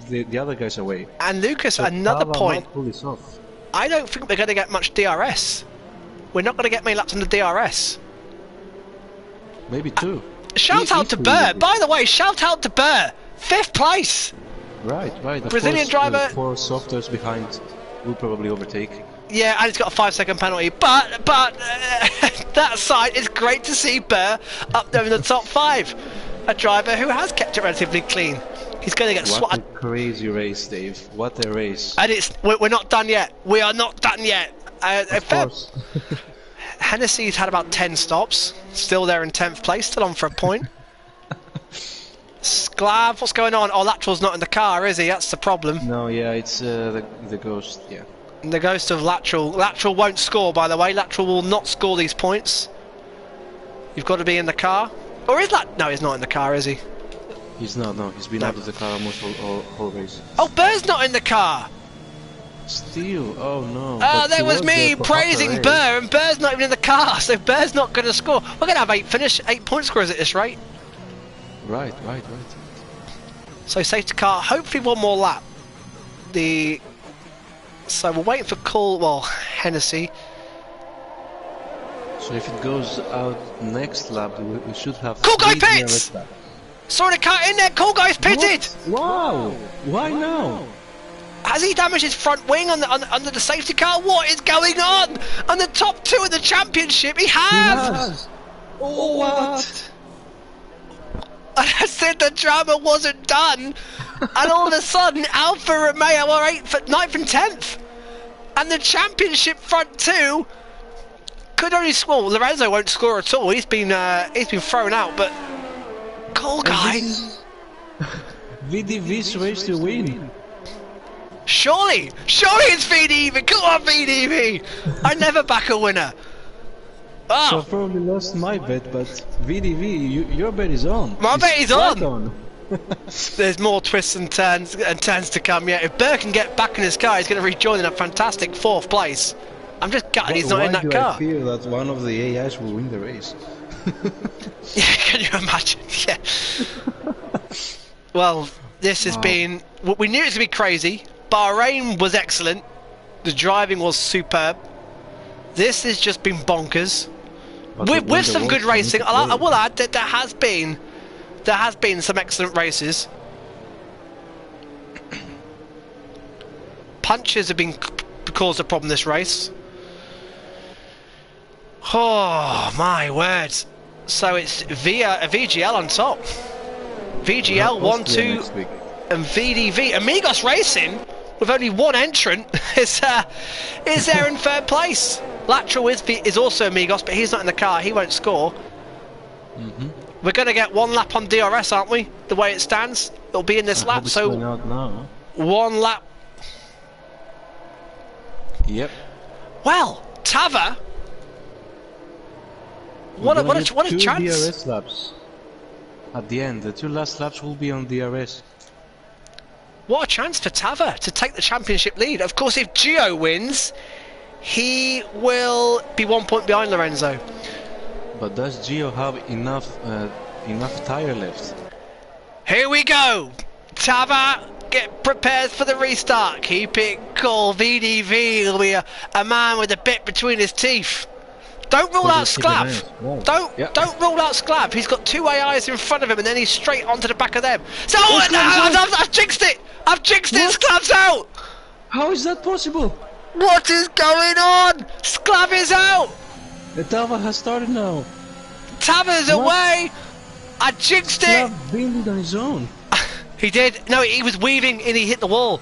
the other guys away. And Lucas, so another Tava point. might pull this off. I don't think we're going to get much DRS. We're not going to get many laps on the DRS. Maybe 2. Shout out to 𝐵𝗀. By the way, shout out to 𝐵𝗀. 5th place. Right. Of Brazilian course, driver. 4 softwares behind will probably overtake. Yeah, and it's got a 5-second penalty. But that aside, it's great to see 𝐵𝗀 up there in the top 5. A driver who has kept it relatively clean. He's going to get swatted. What a crazy race, Dave. What a race. And we're not done yet. We are not done yet. Of course. Hennessy's had about 10 stops. Still there in 10th place. Still on for a point. Sclav, what's going on? Oh, Latrell's not in the car, is he? That's the problem. No, yeah, it's the ghost, yeah. The ghost of Latrell. Latrell won't score, by the way. Latrell will not score these points. You've got to be in the car. Or is that... No, he's not in the car, is he? He's not, no. He's been out of the car almost whole race. Oh, 𝐵𝗀's not in the car! Still, oh no. Oh, that was me praising 𝐵𝗀, and 𝐵𝗀's not even in the car, so 𝐵𝗀's not going to score. We're going to have 8 point scorers at this rate. Right. So safety car, hopefully one more lap. So we're waiting for Hennessy. So if it goes out next lap, we should have... 𝐞𝐸𝐸𝐸 pits! Saw the car in there, 𝐞𝐸𝐸𝐸's pitted! What? Wow! Why now? Has he damaged his front wing under the safety car? What is going on? On the top 2 of the championship, he has! Oh, what? I said the drama wasn't done, and all of a sudden 𝐴lfa Romeo are 9th and 10th, and the championship front 2 could only score. Lorenzo won't score at all. He's been thrown out, but 𝐞𝐸𝐸𝐸. VDV's race to win. Surely it's VDV. Come on, VDV. I never back a winner. Oh. So I probably lost my bet, but VDV, your bet is on. My bet is on. There's more twists and turns to come. Yeah, if 𝐵𝗀 can get back in his car, he's going to rejoin in a fantastic 4th place. I'm just gutted he's not in that car. I feel that one of the AIs will win the race. Yeah, can you imagine? Yeah. Well, this has been... We knew it was going to be crazy. Bahrain was excellent. The driving was superb. This has just been bonkers. With some good racing. I will add that there has been some excellent races. Punches have been caused a problem this race. Oh my word! So it's VGL on top. VGL 1-2 and VDV. Amigos Racing with only one entrant is there in third place. 𝐿𝐴𝐻𝐿 is also Amigos, but he's not in the car. He won't score. We're going to get one lap on DRS, aren't we? The way it stands, it'll be in this lap. So one lap. Yep. Well, 𝐵𝑒𝑟. What a chance! DRS laps. At the end, the two last laps will be on DRS. What a chance for 𝐵𝑒𝑟 to take the championship lead. Of course, if 𝐿𝐴𝐻𝐿 wins, he will be 1 point behind Lorenzo. But does 𝐿𝐴𝐻𝐿 have enough tire left? Here we go. 𝐵𝑒𝑟, get prepared for the restart. Keep it cool. VDV will be a man with a bit between his teeth. Don't rule out 𝐿𝐴𝐻𝐿. Don't rule out 𝐿𝐴𝐻𝐿. He's got two AIs in front of him, and then he's straight onto the back of them. So I've jinxed it. I've jinxed it. 𝐿𝐴𝐻𝐿's out. How is that possible? What is going on? 𝐿𝐴𝐻𝐿 is out. The 𝐵𝑒𝑟 has started now. 𝐵𝑒𝑟's away. I jinxed it. 𝐿𝐴𝐻𝐿 on his own. He did. No, he was weaving and he hit the wall.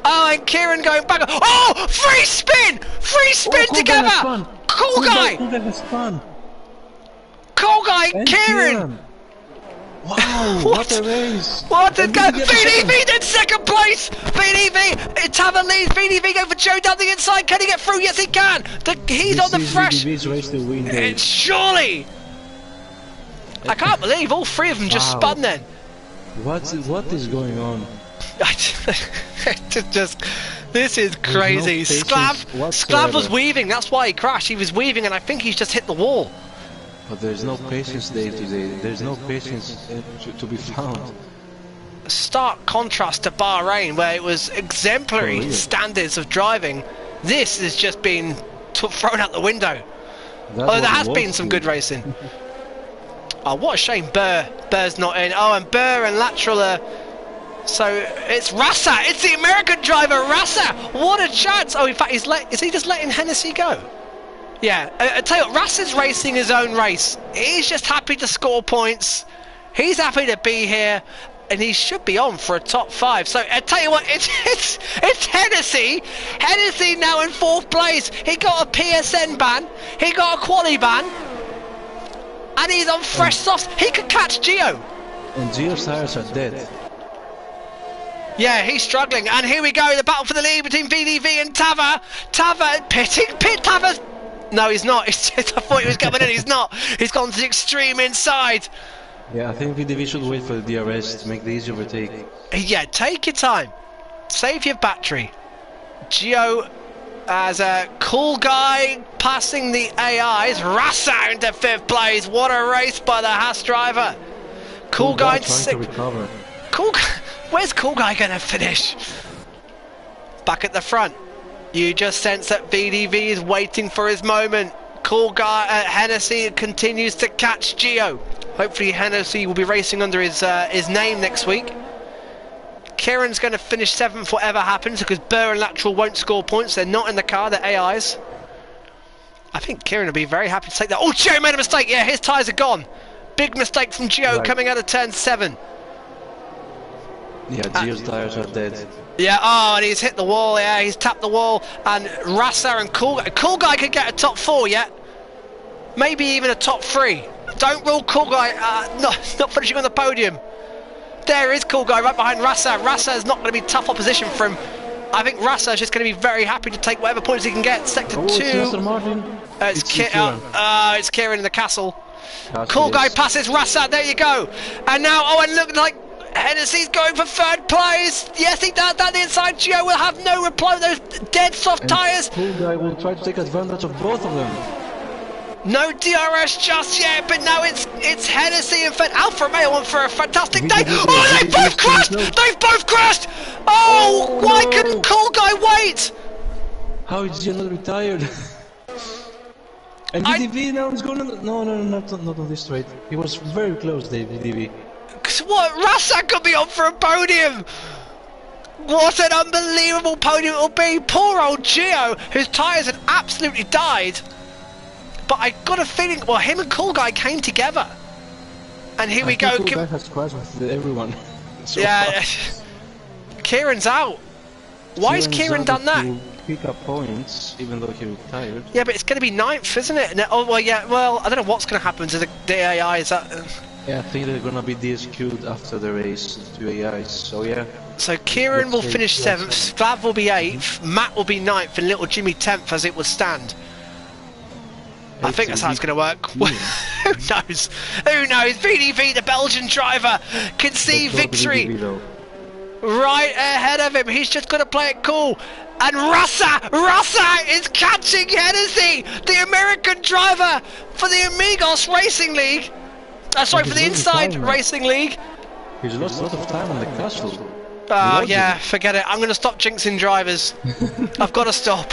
Oh, and Kieran going back. Oh, free spin! Free spin together! 𝐶𝐻𝐿 has fun. 𝐶𝐻𝐿, Kieran! Wow, what a race! What a go! VDV did second place! VDV! 𝐵𝑒𝑟 leads, VDV going for Joe down the inside. Can he get through? Yes, he can! He's on the fresh. VDV's race to win. It's surely! I can't believe all three of them just spun then. What is going on? This is crazy. 𝐿𝐴𝐻 was weaving, that's why he crashed. He was weaving and I think he's just hit the wall. But there's no patience day today. There's no patience to be found. Stark contrast to Bahrain, where it was exemplary standards of driving. This has just been thrown out the window. Although there has been some good racing. Oh, what a shame 𝐵𝑒𝑟's not in. Oh, and 𝐵𝑒𝑟 and 𝐿𝐴𝐻𝐿 are... So it's 𝙑𝑠𝑎. It's the American driver 𝙑𝑠𝑎. What a chance! Oh, in fact, is he just letting 𝐿𝐻𝐿 go? Yeah. I tell you what, 𝙑𝑠𝑎's racing his own race. He's just happy to score points. He's happy to be here, and he should be on for a top 5. So I tell you what, it's 𝐿𝐻𝐿. 𝐿𝐻𝐿 now in 4th place. He got a PSN ban. He got a quali ban. And he's on fresh softs. He could catch 𝐿𝐴𝐻. And 𝐿𝐴𝐻's tires are dead. Yeah, he's struggling. And here we go, the battle for the lead between VDV and 𝐵𝑒𝑟. 𝐵𝑒𝑟 pitting. 𝐵𝑒𝑟's... No, he's not. It's just, I thought he was coming in. He's not. He's gone to the extreme inside. Yeah, I think VDV should wait for the DRS to make the easy overtake. Yeah, take your time. Save your battery. 𝐿𝐴𝐻 as a 𝐞𝐻𝐿 passing the AIs. 𝙑𝑠𝑎 into 5th place. What a race by the Haas driver. 𝐞𝐻𝐿 in 6th. Where's 𝐞𝐻𝐿 going to finish? Back at the front. You just sense that VDV is waiting for his moment. 𝐻𝐿 continues to catch 𝐿𝐴𝐻. Hopefully 𝐻𝐿 will be racing under his name next week. Kieran's going to finish 7th whatever happens because 𝐵𝑒𝑟 and 𝐿𝐴𝐻𝐿 won't score points. They're not in the car, they're AIs. I think Kieran will be very happy to take that. Oh, 𝐿𝐴𝐻 made a mistake. Yeah, his tyres are gone. Big mistake from 𝐿𝐴𝐻 coming out of turn 7. Yeah, 𝐿𝐴𝐻's tires are dead. Yeah, oh, and he's hit the wall. Yeah, he's tapped the wall. And 𝙑𝑠𝑎 and 𝐞𝐻𝐿 could get a top 4 yet. Maybe even a top 3. Don't rule 𝐞𝐻𝐿 not finishing on the podium. There is 𝐞𝐻𝐿 right behind 𝙑𝑠𝑎. 𝙑𝑠𝑎 is not going to be tough opposition for him. I think 𝙑𝑠𝑎 is just going to be very happy to take whatever points he can get. Sector 2. It's Kieran in the castle. 𝐞𝐻𝐿 passes 𝙑𝑠𝑎. There you go. And now, oh, and look like 𝐿𝐻𝐿's going for 3rd place. Yes, he does. Down the inside, 𝐿𝐴𝐻 will have no reply. Those dead soft tyres. 𝐞𝐻𝐿 will try to take advantage of both of them. No DRS just yet, but now it's 𝐿𝐻𝐿 and Alfa Romeo on for a fantastic day. Oh, they both crashed! They've both crashed! Oh, why couldn't 𝐞𝐻𝐿 wait? How is he not retired? And VDV now is going on... No, not on this straight. He was very close, VDV. What? 𝙑𝑠𝑎 could be on for a podium! What an unbelievable podium it will be! Poor old 𝐿𝐴𝐻, whose tyres had absolutely died. But I got a feeling, well, him and 𝐞𝐻𝐿 came together. And here we go. That has crashed with everyone. So yeah, Kieran's out. Why has Kieran done that? Pick up points, even though he retired. Yeah, but it's going to be 9th, isn't it? Oh well, yeah. Well, I don't know what's going to happen to the AI. Is that? Yeah, I think they're going to be DSQ'd after the race to AIs. So yeah. So Kieran will finish 7th, Sklav will be 8th, Matt will be 9th, and Little Jimmy 10th as it would stand. I think that's how it's going to work. Who knows? Who knows? VDV, the Belgian driver, can see victory right ahead of him. He's just got to play it cool. And Rasa is catching Hennessy, the American driver for the Amigos Racing League. Sorry, for the Inside Racing League. He's lost a lot of time on the castle. Oh yeah, forget it. I'm going to stop jinxing drivers. I've got to stop.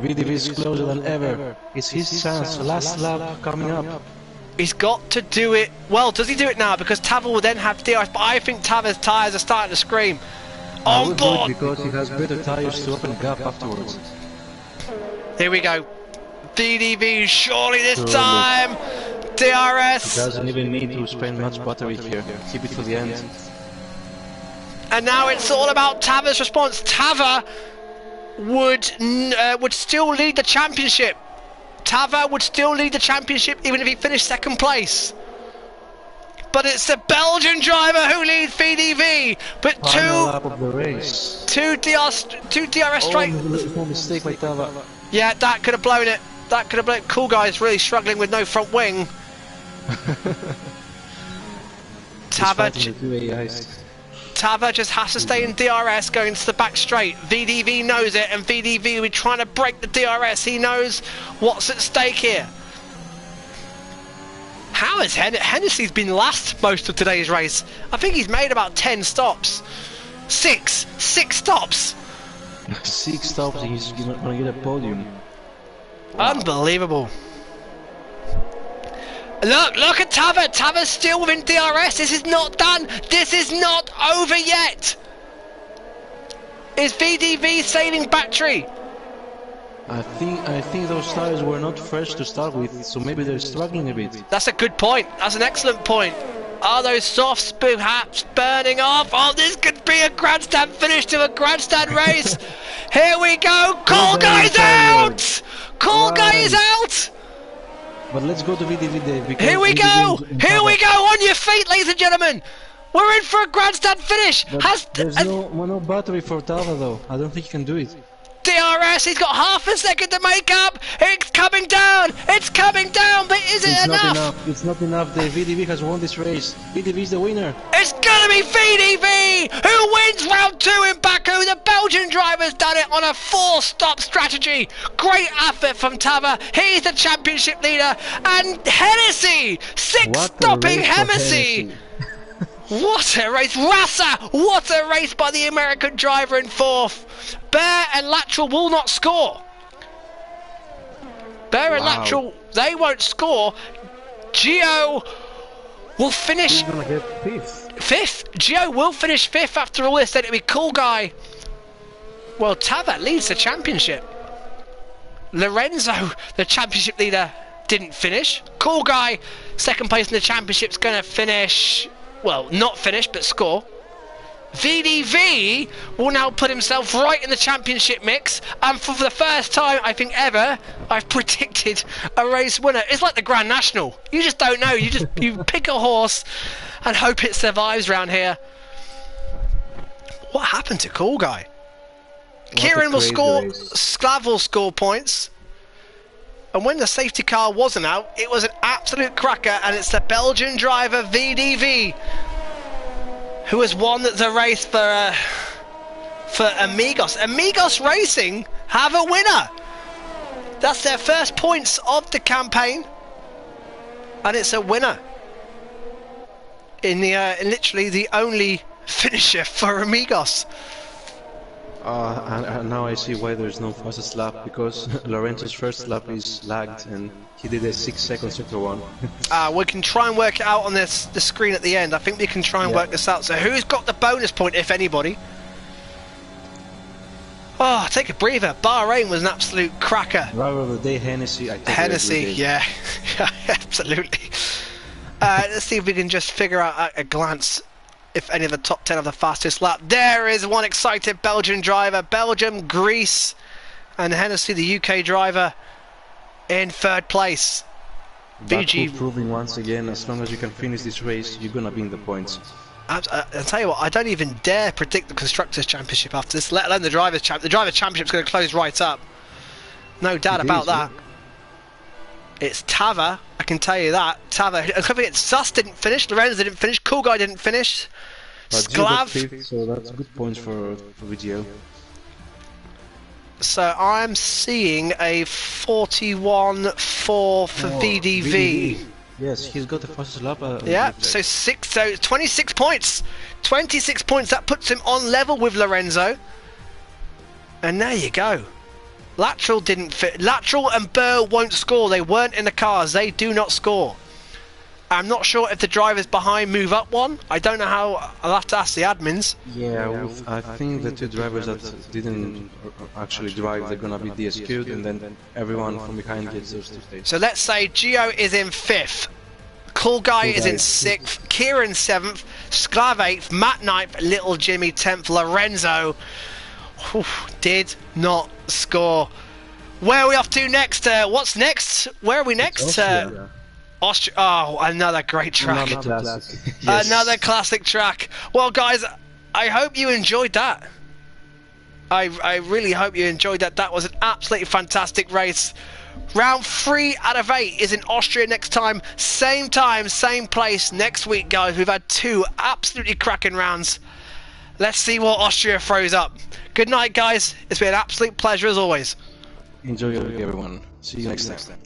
VDV is closer than ever. It's his chance. Last lap coming up. He's got to do it. Well, does he do it now? Because Ťava will then have DRS, but I think Ťava's tyres are starting to scream. On board! Because he has better tyres to open a gap afterwards. Here we go. VDV, surely this time! DRS! He doesn't even need to spend much battery here. Keep it to the end. And now it's all about Ťava's response. Ťava would still lead the championship. Ťava would still lead the championship even if he finished 2nd place. But it's the Belgian driver who leads VDV. But two DRS straight. Oh, mistake by Ťava. Yeah, that could have blown it. That could have blown it. Cool Guy's really struggling with no front wing. Ťava just has to stay in DRS going to the back straight. VDV knows it, and VDV will be trying to break the DRS. He knows what's at stake here. How has Hennessy's been last most of today's race? I think he's made about 10 stops. 6 stops. 6 stops and he's going to get a podium. Wow. Unbelievable. Look at Ťava. Ťava's still within DRS. This is not done. This is not over yet. Is VDV saving battery? I think those tires were not fresh to start with, so maybe they're struggling a bit. That's a good point. That's an excellent point. Are those softs perhaps burning off? Oh, this could be a grandstand finish to a grandstand race. Here we go. Cool Guy's out. Cool Guy is out. But let's go to VDV Dave. Here we go! Here we go! On your feet, ladies and gentlemen! We're in for a grandstand finish! There's no battery for Ťava though. I don't think he can do it. DRS, he's got half a second to make up! It's coming down! It's coming down! But is it enough? It's not enough. The VDV has won this race. VDV is the winner. It's gonna be VDV who wins round 2 in Baku. The Belgian driver's done it on a 4-stop strategy. Great effort from Ťava. He's the championship leader. And Hennessy, 6 stopping Hennessy. What a race! Rasa! What a race by the American driver in 4th. Bear and Lateral will not score. Bear and Lateral, they won't score. Gio will finish. He's gonna get 5th. 5th? Gio will finish 5th after all this. Then it'll be Cool Guy. Well, Ťava leads the championship. Lorenzo, the championship leader, didn't finish. Cool Guy, 2nd place in the championship, is going to finish. Well, not finish, but score. VDV will now put himself right in the championship mix, and for the first time, I think ever, I've predicted a race winner. It's like the Grand National. You just don't know. You pick a horse and hope it survives round here. What happened to Cool Guy? Kieran will score. Sklav will score points. And when the safety car wasn't out, it was an absolute cracker, and it's the Belgian driver VDV who has won the race for Amigos. Amigos Racing have a winner. That's their first points of the campaign, and it's a winner in literally the only finisher for Amigos. And now I see why there's no fastest lap, because Lorenzo's first lap is lagged and he did a 6 seconds after one. We can try and work it out on the screen at the end. I think we can try and work this out. So who's got the bonus point, if anybody? Oh, take a breather. Bahrain was an absolute cracker. Driver of the day, Hennessy. Hennessy, yeah. Absolutely. Let's see if we can just figure out at a glance if any of the top 10 of the fastest lap. There is one excited Belgian driver. Belgium, Greece, and Hennessy, the UK driver, in third place. Baku proving once again, as long as you can finish this race, you're gonna be in the points. I'll tell you what, I don't even dare predict the Constructors' Championship after this, let alone the Drivers' Championship. The Drivers' Championship's going to close right up. No doubt about that. It's 𝐕𝐴, I can tell you that. 𝐕𝐴. 𝙍 didn't finish, Lorenzo didn't finish, 𝐞𝐒𝐩𝐿 didn't finish. 𝙍𝐵. So that's good points for VGL. So I'm seeing a 41.4 for VDV. Yes, he's got the fastest lap. Yeah, so 26 points. 26 points, that puts him on level with Lorenzo. And there you go. Lateral didn't fit. Lateral and 𝐵𝐴 won't score. They weren't in the cars. They do not score. I'm not sure if the drivers behind move up one. I don't know how. I'll have to ask the admins. Yeah, I think the two drivers that didn't actually drive, they're gonna be DSQ'd, and then everyone from behind gets those two stages. So let's say Gio is in 5th, 𝐞𝐒𝐩𝐿 is in 6th, Kieran 7th, 𝐿𝐵𝐵 8th, Matt 9th, Little Jimmy 10th, Lorenzo did not score. Where are we off to next? What's next? Where are we next? Austria. Oh, another great track. Another classic. Yes. Another classic track. Well, guys, I hope you enjoyed that. I really hope you enjoyed that. That was an absolutely fantastic race. Round 3 out of 8 is in Austria next time, same place next week, guys. We've had 2 absolutely cracking rounds. Let's see what Austria throws up. Good night, guys. It's been an absolute pleasure as always. Enjoy your week, everyone. See you next time.